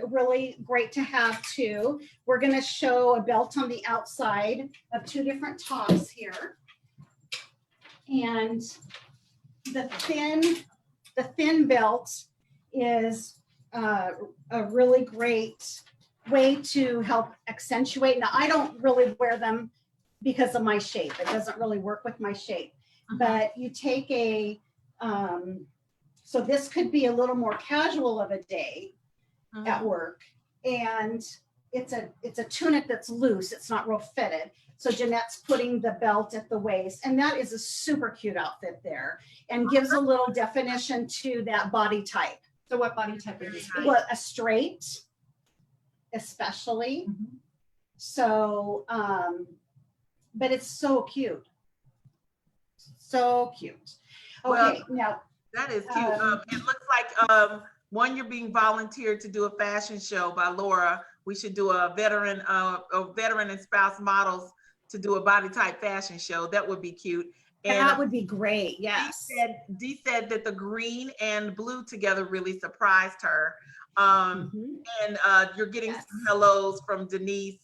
really great to have too. We're going to show a belt on the outside of two different tops here. And the thin belt is a really great way to help accentuate. Now, I don't really wear them because of my shape. It doesn't really work with my shape. But you take so this could be a little more casual of a day at work, and it's a tunic that's loose. It's not real fitted. So Jeanette's putting the belt at the waist, and that is a super cute outfit there, and gives a little definition to that body type. So what body type is it? Well, a straight, especially. So, but it's so cute. So cute. Okay, now. That is cute. It looks like one, you're being volunteered to do a fashion show by Laura. We should do a veteran and spouse models to do a body type fashion show. That would be cute. And that would be great. Yes. Dee said that the green and blue together really surprised her. And you're getting some hellos from Denise.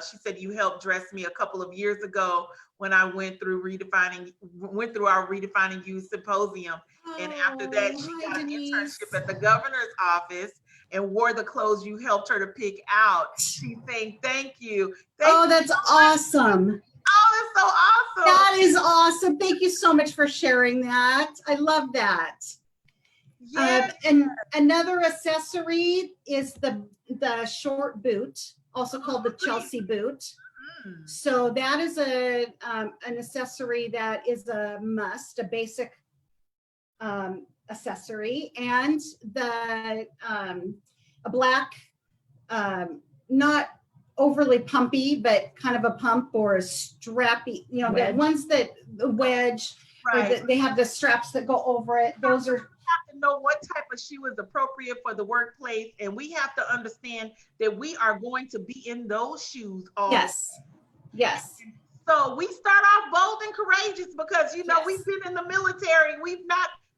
She said you helped dress me a couple of years ago when I went through our Redefining You symposium. And after that, she got an internship at the governor's office and wore the clothes you helped her to pick out. She's saying, thank you. That's awesome. Oh, that's so awesome. That is awesome. Thank you so much for sharing that. I love that. Yeah. And another accessory is the short boot, also called the Chelsea boot. So that is an accessory that is a must, a basic accessory, and a black, not overly pumpy, but kind of a pump or a strappy, the ones that the wedge, or they have the straps that go over it. Those are. Have to know what type of shoe is appropriate for the workplace, and we have to understand that we are going to be in those shoes all Yes. So we start off bold and courageous because we've been in the military.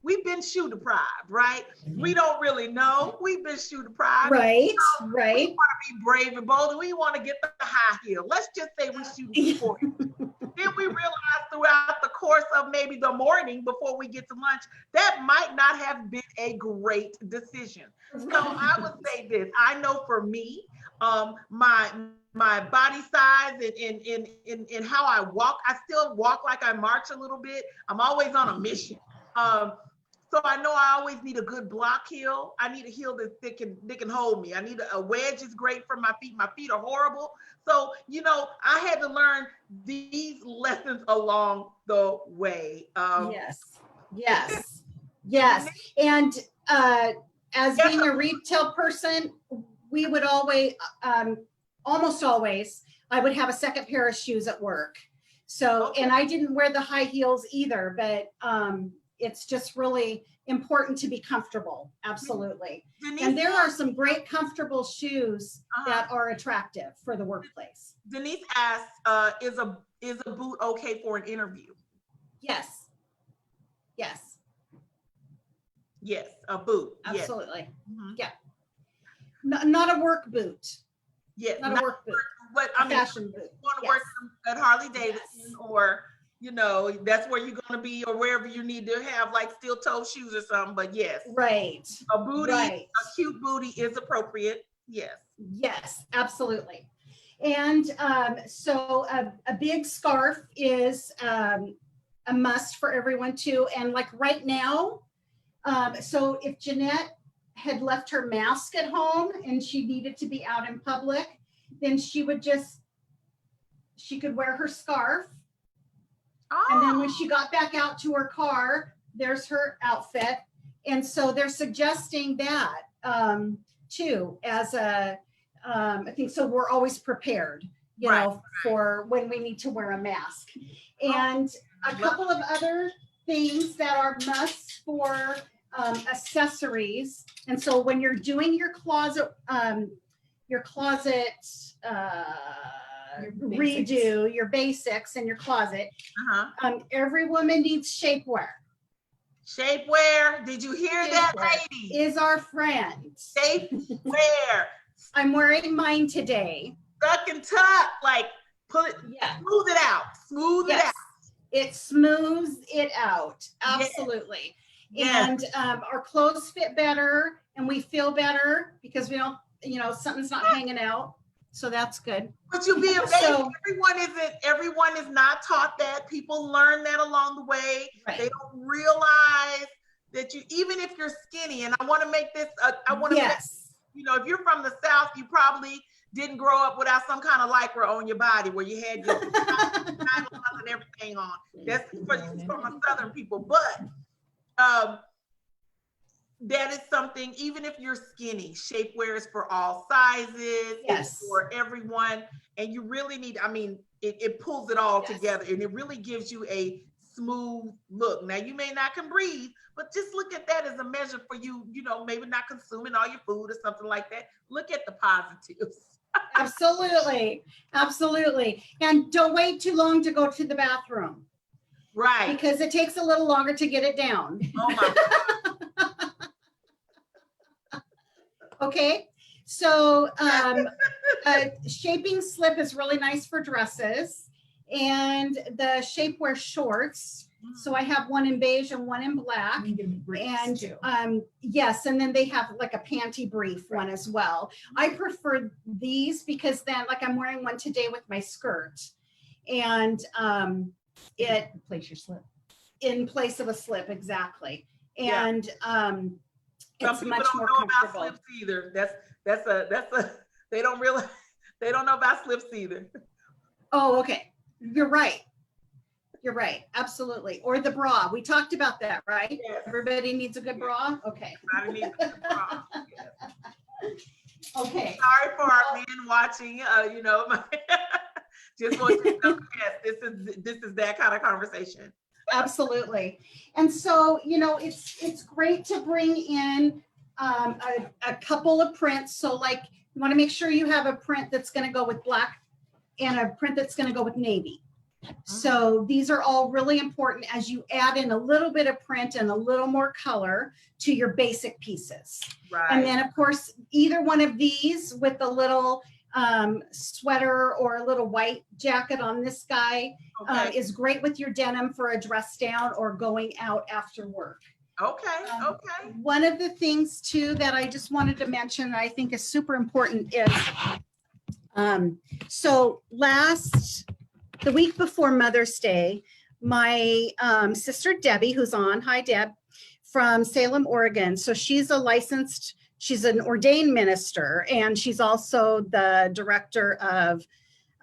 We've been shoe deprived, right? We don't really know. We've been shoe deprived. Right. We want to be brave and bold, and we want to get the high heel. Let's just say we shoot for it. Then we realize throughout the course of maybe the morning before we get to lunch, that might not have been a great decision. So I would say this. I know for me, my body size and how I walk, I still walk like I march a little bit. I'm always on a mission. So I know I always need a good block heel. I need a heel that can hold me. I need a wedge is great for my feet. My feet are horrible. So, I had to learn these lessons along the way. Yes. And as being a retail person, we would always, almost always, I would have a second pair of shoes at work. So, and I didn't wear the high heels either, but it's just really important to be comfortable. Absolutely. Denise, and there are some great comfortable shoes that are attractive for the workplace. Denise asks, is a boot okay for an interview? Yes, a boot. Absolutely. Yeah. Not a work boot. Yes. Not a work boot. But I mean, fashion boot. You want to work at Harley Davidson or that's where you're going to be, or wherever you need to have like steel toe shoes or something. But yes, a booty, a cute booty is appropriate. Yes, absolutely. And so a big scarf is a must for everyone too. And like right now, so if Jeanette had left her mask at home and she needed to be out in public, then she could wear her scarf. And then when she got back out to her car, there's her outfit. And so they're suggesting that too, as I think, so we're always prepared, for when we need to wear a mask. And a couple of other things that are musts for accessories. And so when you're doing your closet redo, your basics in your closet, every woman needs shapewear. Did you hear that, lady? Is our friend. Shapewear. I'm wearing mine today. Tuck and tuck, like smooth it out. It out. It smooths it out. Absolutely. Yes. And our clothes fit better and we feel better because we don't, something's not hanging out. So that's good. But you'll be amazed. So- everyone is not taught that. People learn that along the way. Right. They don't realize that even if you're skinny, and I want to make this, Yes. if you're from the South, you probably didn't grow up without some kind of lycra on your body where you had your nylons and everything on. That's from a Southern people. But that is something, even if you're skinny, shapewear is for all sizes. Yes. It's for everyone. And you really need, it pulls it all Yes. together, and it really gives you a smooth look. Now, you may not can breathe, but just look at that as a measure for you, maybe not consuming all your food or something like that. Look at the positives. Absolutely. Absolutely. And don't wait too long to go to the bathroom. Right. Because it takes a little longer to get it down. Oh my God. Okay. So a shaping slip is really nice for dresses, and the shapewear shorts. So I have one in beige and one in black. And yes, and then they have like a panty brief one as well. I prefer these because then, like, I'm wearing one today with my skirt, and it Place your slip. in place of a slip, exactly. Yeah. And Some it's people much don't more know about comfortable. slips either. That's a they don't realize, they don't know about slips either. Oh, okay. You're right. You're right. Absolutely. Or the bra. We talked about that, right? Yes. Everybody needs a good bra. Okay. Everybody needs a bra. Yes. Okay. Sorry for our men watching. Just want you to know, yes, this is that kind of conversation. Absolutely. And so, it's great to bring in a couple of prints. So, like, you want to make sure you have a print that's going to go with black and a print that's going to go with navy. So these are all really important as you add in a little bit of print and a little more color to your basic pieces. Right. And then, of course, either one of these with a little sweater or a little white jacket on this guy is great with your denim for a dress down or going out after work. Okay. One of the things too that I just wanted to mention that I think is super important is so the week before Mother's Day, my sister Debbie, who's on, hi Deb, from Salem, Oregon. So she's an ordained minister, and she's also the director of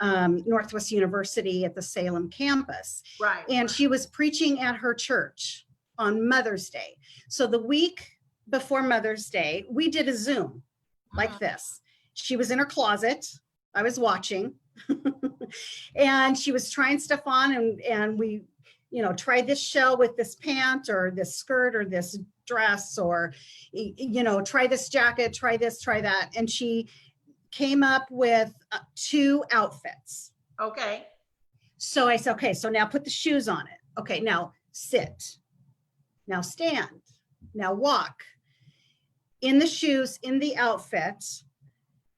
Northwest University at the Salem campus. Right. And she was preaching at her church on Mother's Day. So the week before Mother's Day, we did a Zoom like this. She was in her closet. I was watching. And she was trying stuff on, and we, tried this shell with this pant or this skirt or this dress, or, try this jacket, try this, try that. And she came up with 2 outfits. Okay. So I said, okay, so now put the shoes on it. Okay, now sit. Now stand. Now walk. In the shoes, in the outfit,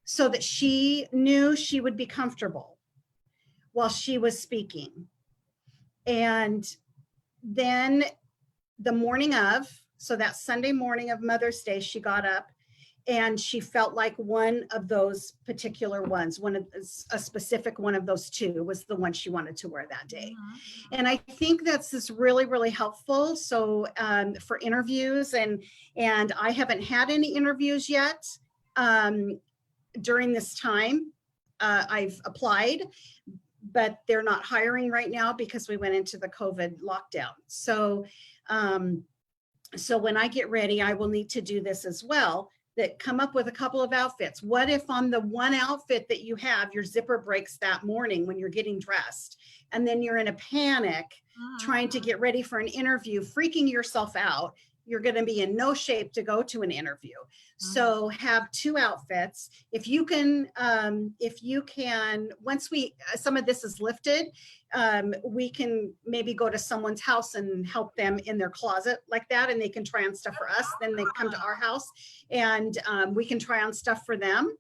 so that she knew she would be comfortable while she was speaking. And then the morning of, so that Sunday morning of Mother's Day, she got up and she felt like one of those particular ones, a specific one of those 2 was the one she wanted to wear that day. And I think that's just really, really helpful. So for interviews, and I haven't had any interviews yet during this time. I've applied, but they're not hiring right now because we went into the COVID lockdown. So when I get ready, I will need to do this as well, that come up with a couple of outfits. What if on the one outfit that you have, your zipper breaks that morning when you're getting dressed, and then you're in a panic trying to get ready for an interview, freaking yourself out. You're going to be in no shape to go to an interview. So have 2 outfits. If you can, once some of this is lifted, we can maybe go to someone's house and help them in their closet like that. And they can try on stuff for us. Then they come to our house and we can try on stuff for them.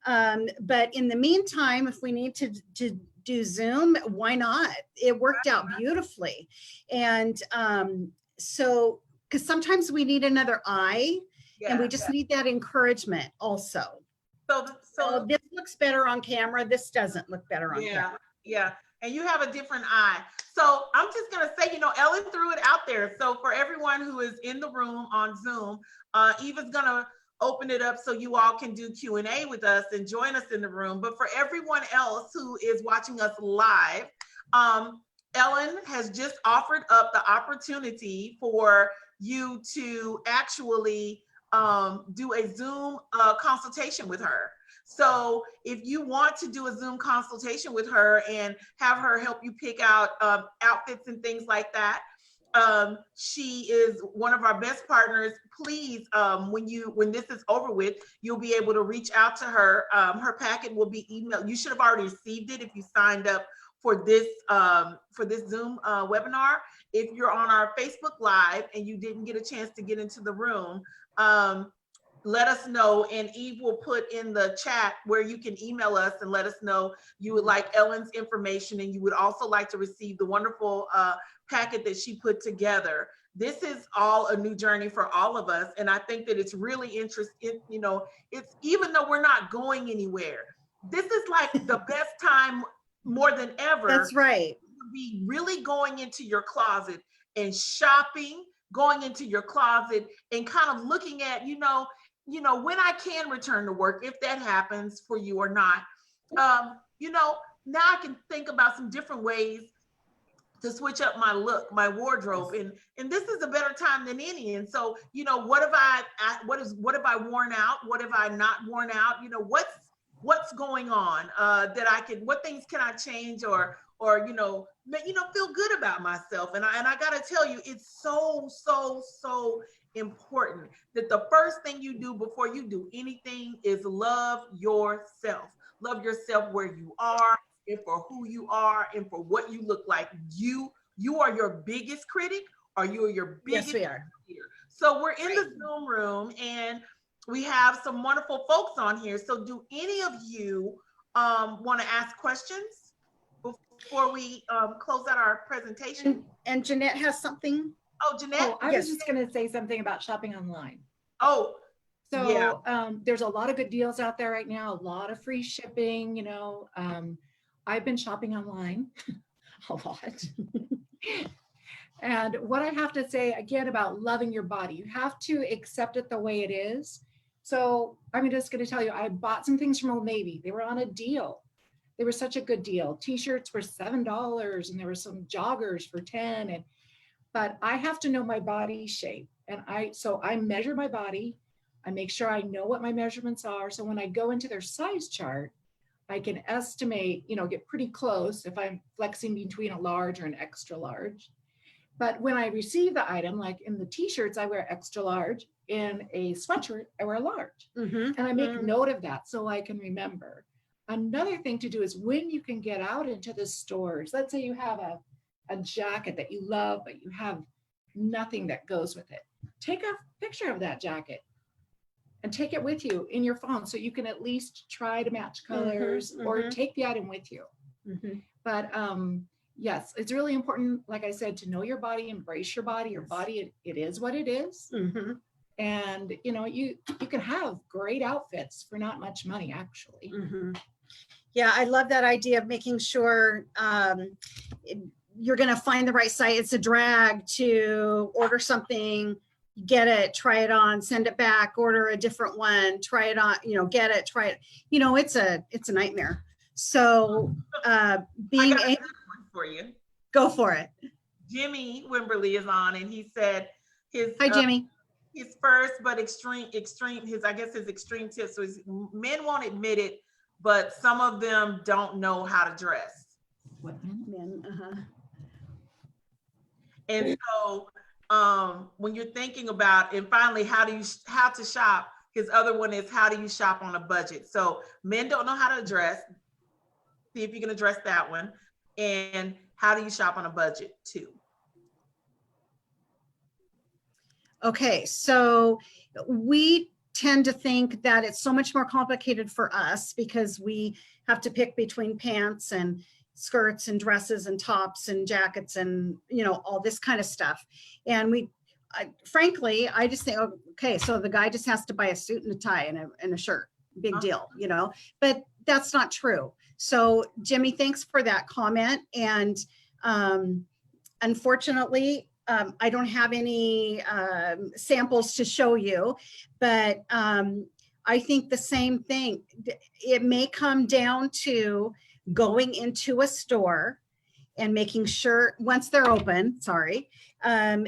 But in the meantime, if we need to do Zoom, why not? It worked out beautifully. And so because sometimes we need another eye, Yeah. and we just need that encouragement also. So, So this looks better on camera. This doesn't look better on camera. Yeah. And you have a different eye. So I'm just going to say, Ellen threw it out there. So for everyone who is in the room on Zoom, Eva's going to open it up so you all can do Q&A with us and join us in the room. But for everyone else who is watching us live, Ellen has just offered up the opportunity for you to actually do a Zoom consultation with her. So if you want to do a Zoom consultation with her and have her help you pick out outfits and things like that, she is one of our best partners. Please, when this is over with, you'll be able to reach out to her. Her packet will be emailed. You should have already received it if you signed up for this Zoom webinar. If you're on our Facebook Live and you didn't get a chance to get into the room, let us know, and Eve will put in the chat where you can email us and let us know you would like Ellen's information, and you would also like to receive the wonderful packet that she put together. This is all a new journey for all of us, and I think that it's really interesting. It's, even though we're not going anywhere, this is like the best time more than ever. That's right. To be really going into your closet and shopping, going into your closet and kind of looking at, when I can return to work, if that happens for you or not. Now I can think about some different ways to switch up my look, my wardrobe, and this is a better time than any. And so, what have I worn out? What have I not worn out? What's going on what things can I change or feel good about myself. And I gotta tell you, it's so important that the first thing you do before you do anything is love yourself. Love yourself where you are and for who you are and for what you look like. You are your biggest critic, or you are your biggest. Yes, we are. So we're in the Zoom room and we have some wonderful folks on here. So do any of you want to ask questions before we close out our presentation? And Jeanette has something. Oh, Jeanette? Oh, I was just going to say something about shopping online. Oh, so yeah. There's a lot of good deals out there right now, a lot of free shipping, I've been shopping online a lot. And what I have to say again about loving your body, you have to accept it the way it is. So I'm just going to tell you, I bought some things from Old Navy. They were on a deal. They were such a good deal. T-shirts were $7 and there were some joggers for 10. But I have to know my body shape. And so I measure my body. I make sure I know what my measurements are. So when I go into their size chart, I can estimate, get pretty close if I'm flexing between a large or an extra large. But when I receive the item, like in the T-shirts, I wear extra large. In a sweatshirt, I wear a large. And I make note of that so I can remember. Another thing to do is when you can get out into the stores, let's say you have a jacket that you love, but you have nothing that goes with it. Take a picture of that jacket and take it with you in your phone so you can at least try to match colors or take the item with you. But yes, it's really important, like I said, to know your body, embrace your body. Your body, it is what it is. And you can have great outfits for not much money, actually. Yeah, I love that idea of making sure you're going to find the right site. It's a drag to order something, get it, try it on, send it back, order a different one, try it on, get it, try it. It's a nightmare. So being able for you, go for it. Jimmy Wimberly is on, and he said Hi, Jimmy. His first but extreme his extreme tips was men won't admit it, but some of them don't know how to dress. What Men, And so when you're thinking about, and finally, how to shop, his other one is how do you shop on a budget? So men don't know how to dress. See if you can address that one. And how do you shop on a budget too? Okay, so we tend to think that it's so much more complicated for us because we have to pick between pants and skirts and dresses and tops and jackets and all this kind of stuff. And frankly, I just think, okay, so the guy just has to buy a suit and a tie and a shirt. Big deal, you know, but that's not true. So Jimmy, thanks for that comment. And unfortunately, I don't have any samples to show you, but I think the same thing. It may come down to going into a store and making sure, once they're open,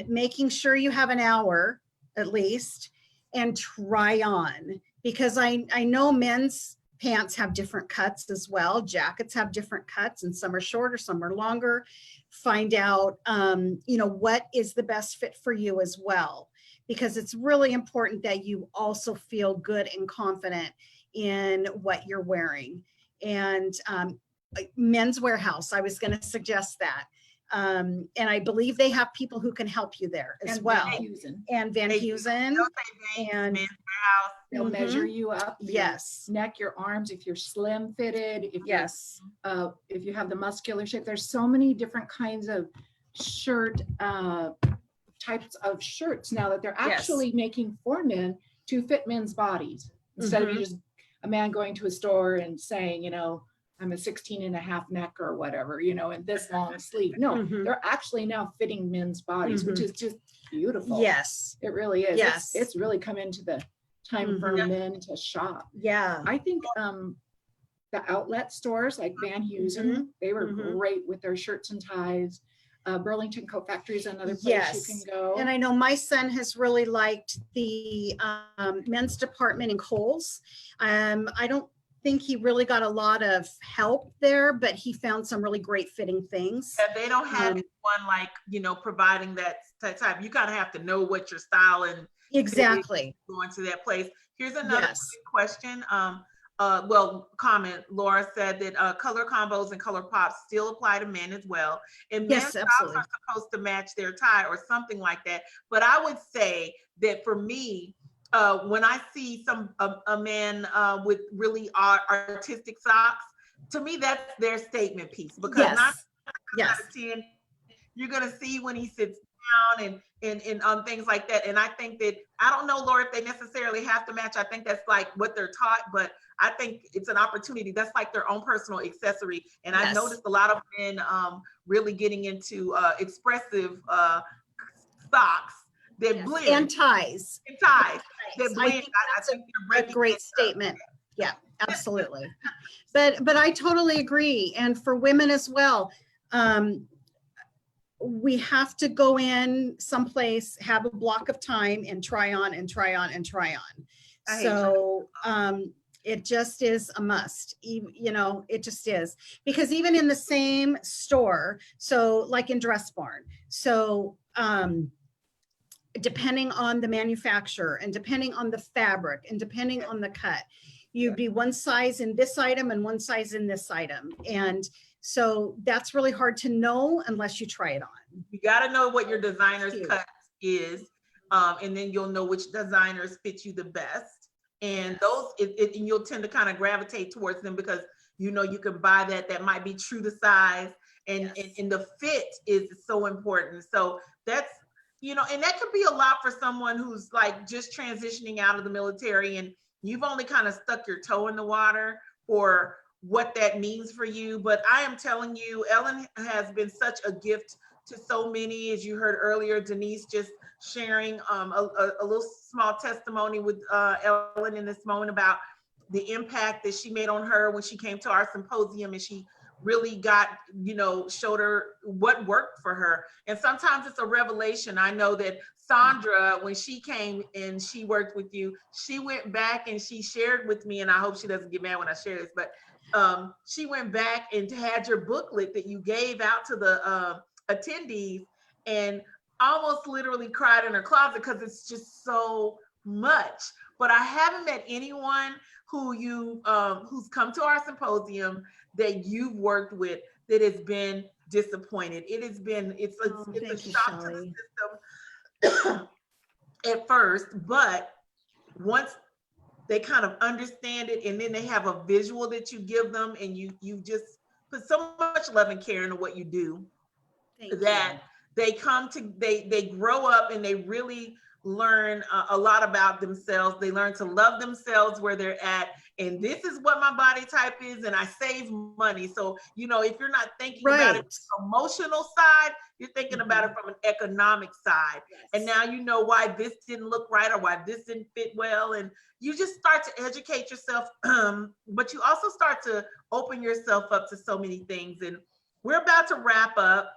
making sure you have an hour at least and try on. Because I know men's pants have different cuts as well. Jackets have different cuts, and some are shorter, some are longer. Find out, you know, what is the best fit for you as well, because it's really important that you also feel good and confident in what you're wearing. And Men's Warehouse, I was going to suggest that. And I believe they have people who can help you there as well. And Van Heusen. And Men's Warehouse. They'll measure you up. Yes. Your neck, your arms, if you're slim fitted, if you have the muscular shape. There's so many different kinds of shirt types of shirts now that they're actually making for men to fit men's bodies, instead of you just a man going to a store and saying, you know, I'm a 16 and a half neck or whatever, you know, and this long sleeve. No, they're actually now fitting men's bodies, which is just beautiful. Yes. It really is. Yes. It's really come into the time for men to shop. Yeah. I think the outlet stores like Van Heusen, they were great with their shirts and ties. Burlington Coat Factory is another place you can go. And I know my son has really liked the men's department in Kohl's. I don't think he really got a lot of help there, but he found some really great fitting things. And they don't have anyone like, you know, providing that type. You kind of have to know what your style and exactly going to that place. Here's another question. Comment. Laura said that color combos and color pops still apply to men as well. And men's socks are supposed to match their tie or something like that. But I would say that for me, when I see a man with really artistic socks, to me that's their statement piece, because not out of 10, you're gonna see when he sits down and things like that. And I think that, I don't know, Laura, if they necessarily have to match. I think that's like what they're taught, but I think it's an opportunity. That's like their own personal accessory. And I've noticed a lot of men really getting into expressive socks that blend. And ties. That blend. I think that's a great statement. Yeah, absolutely. But I totally agree. And for women as well, we have to go in someplace, have a block of time and try on and try on and try on. So it just is a must, you know, it just is. Because even in the same store, so like in Dress Barn, so depending on the manufacturer and depending on the fabric and depending on the cut, you'd be one size in this item and one size in this item. And so that's really hard to know unless you try it on. You got to know what your designer's cut is, and then you'll know which designers fit you the best. And those, and you'll tend to kind of gravitate towards them because you know you can buy that might be true to size, and the fit is so important. So that's, you know, and that could be a lot for someone who's like just transitioning out of the military and you've only kind of stuck your toe in the water for what that means for you. But I am telling you, Ellen has been such a gift to so many, as you heard earlier, Denise just sharing a little small testimony with Ellen in this moment about the impact that she made on her when she came to our symposium, and she really got, you know, showed her what worked for her. And sometimes it's a revelation. I know that Sandra, when she came and she worked with you, she went back and she shared with me, and I hope she doesn't get mad when I share this, but she went back and had your booklet that you gave out to the attendees and almost literally cried in her closet because it's just so much. But I haven't met anyone who who's come to our symposium that you've worked with that has been disappointed. It has been, it's a shock to the system at first, but once they kind of understand it, and then they have a visual that you give them, and you just put so much love and care into what you do they grow up and they really learn a lot about themselves. They learn to love themselves where they're at. And this is what my body type is, and I save money. So, you know, if you're not thinking about it from an emotional side, you're thinking about it from an economic side. Yes. And now you know why this didn't look right or why this didn't fit well. And you just start to educate yourself, but you also start to open yourself up to so many things. And we're about to wrap up.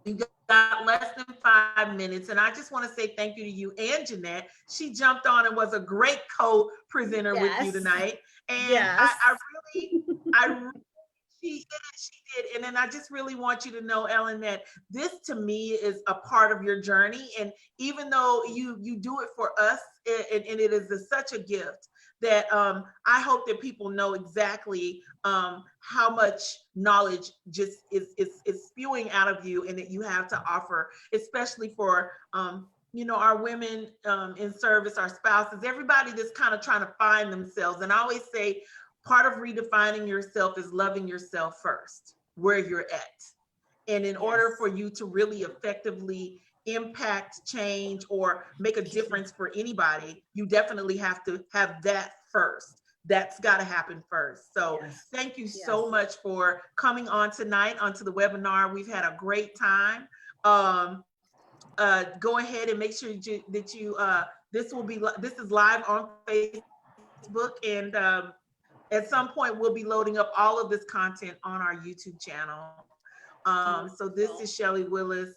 You got less than 5 minutes, and I just want to say thank you to you and Jeanette. She jumped on and was a great co-presenter with you tonight. And I really, she did. And then I just really want you to know, Ellen, that this to me is a part of your journey. And even though you do it for us, and it is such a gift that I hope that people know exactly how much knowledge just is spewing out of you and that you have to offer, especially for you know, our women in service, our spouses, everybody that's kind of trying to find themselves. And I always say, part of redefining yourself is loving yourself first, where you're at. And in order for you to really effectively impact change or make a difference for anybody, you definitely have to have that first. That's got to happen first. So thank you so much for coming on tonight onto the webinar. We've had a great time. Go ahead and make sure that you this is live on Facebook, and at some point we'll be loading up all of this content on our YouTube channel. So this is Shelly Willis.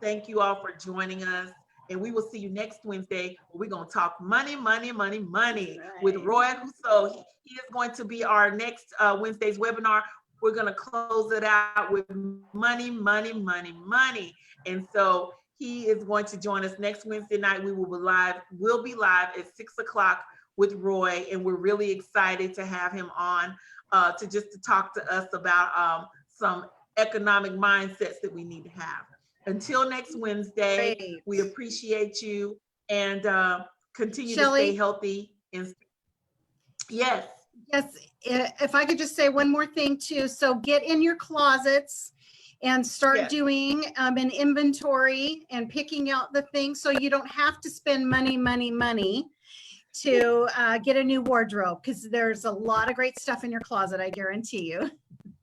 Thank you all for joining us. And we will see you next Wednesday. We're going to talk money with Roy Husso. He is going to be our next Wednesday's webinar. We're going to close it out with money. And so he is going to join us next Wednesday night. We'll be live at 6 o'clock with Roy. And we're really excited to have him on to talk to us about some economic mindsets that we need to have. Until next Wednesday, we appreciate you, and continue to stay healthy. And yes, if I could just say one more thing too. So get in your closets and start doing an inventory and picking out the things so you don't have to spend money to get a new wardrobe, because there's a lot of great stuff in your closet, I guarantee you.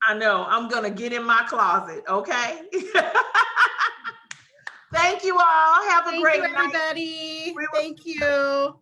I know. I'm going to get in my closet, okay? Thank you all. Have a great night. Thank you, everybody. Thank you.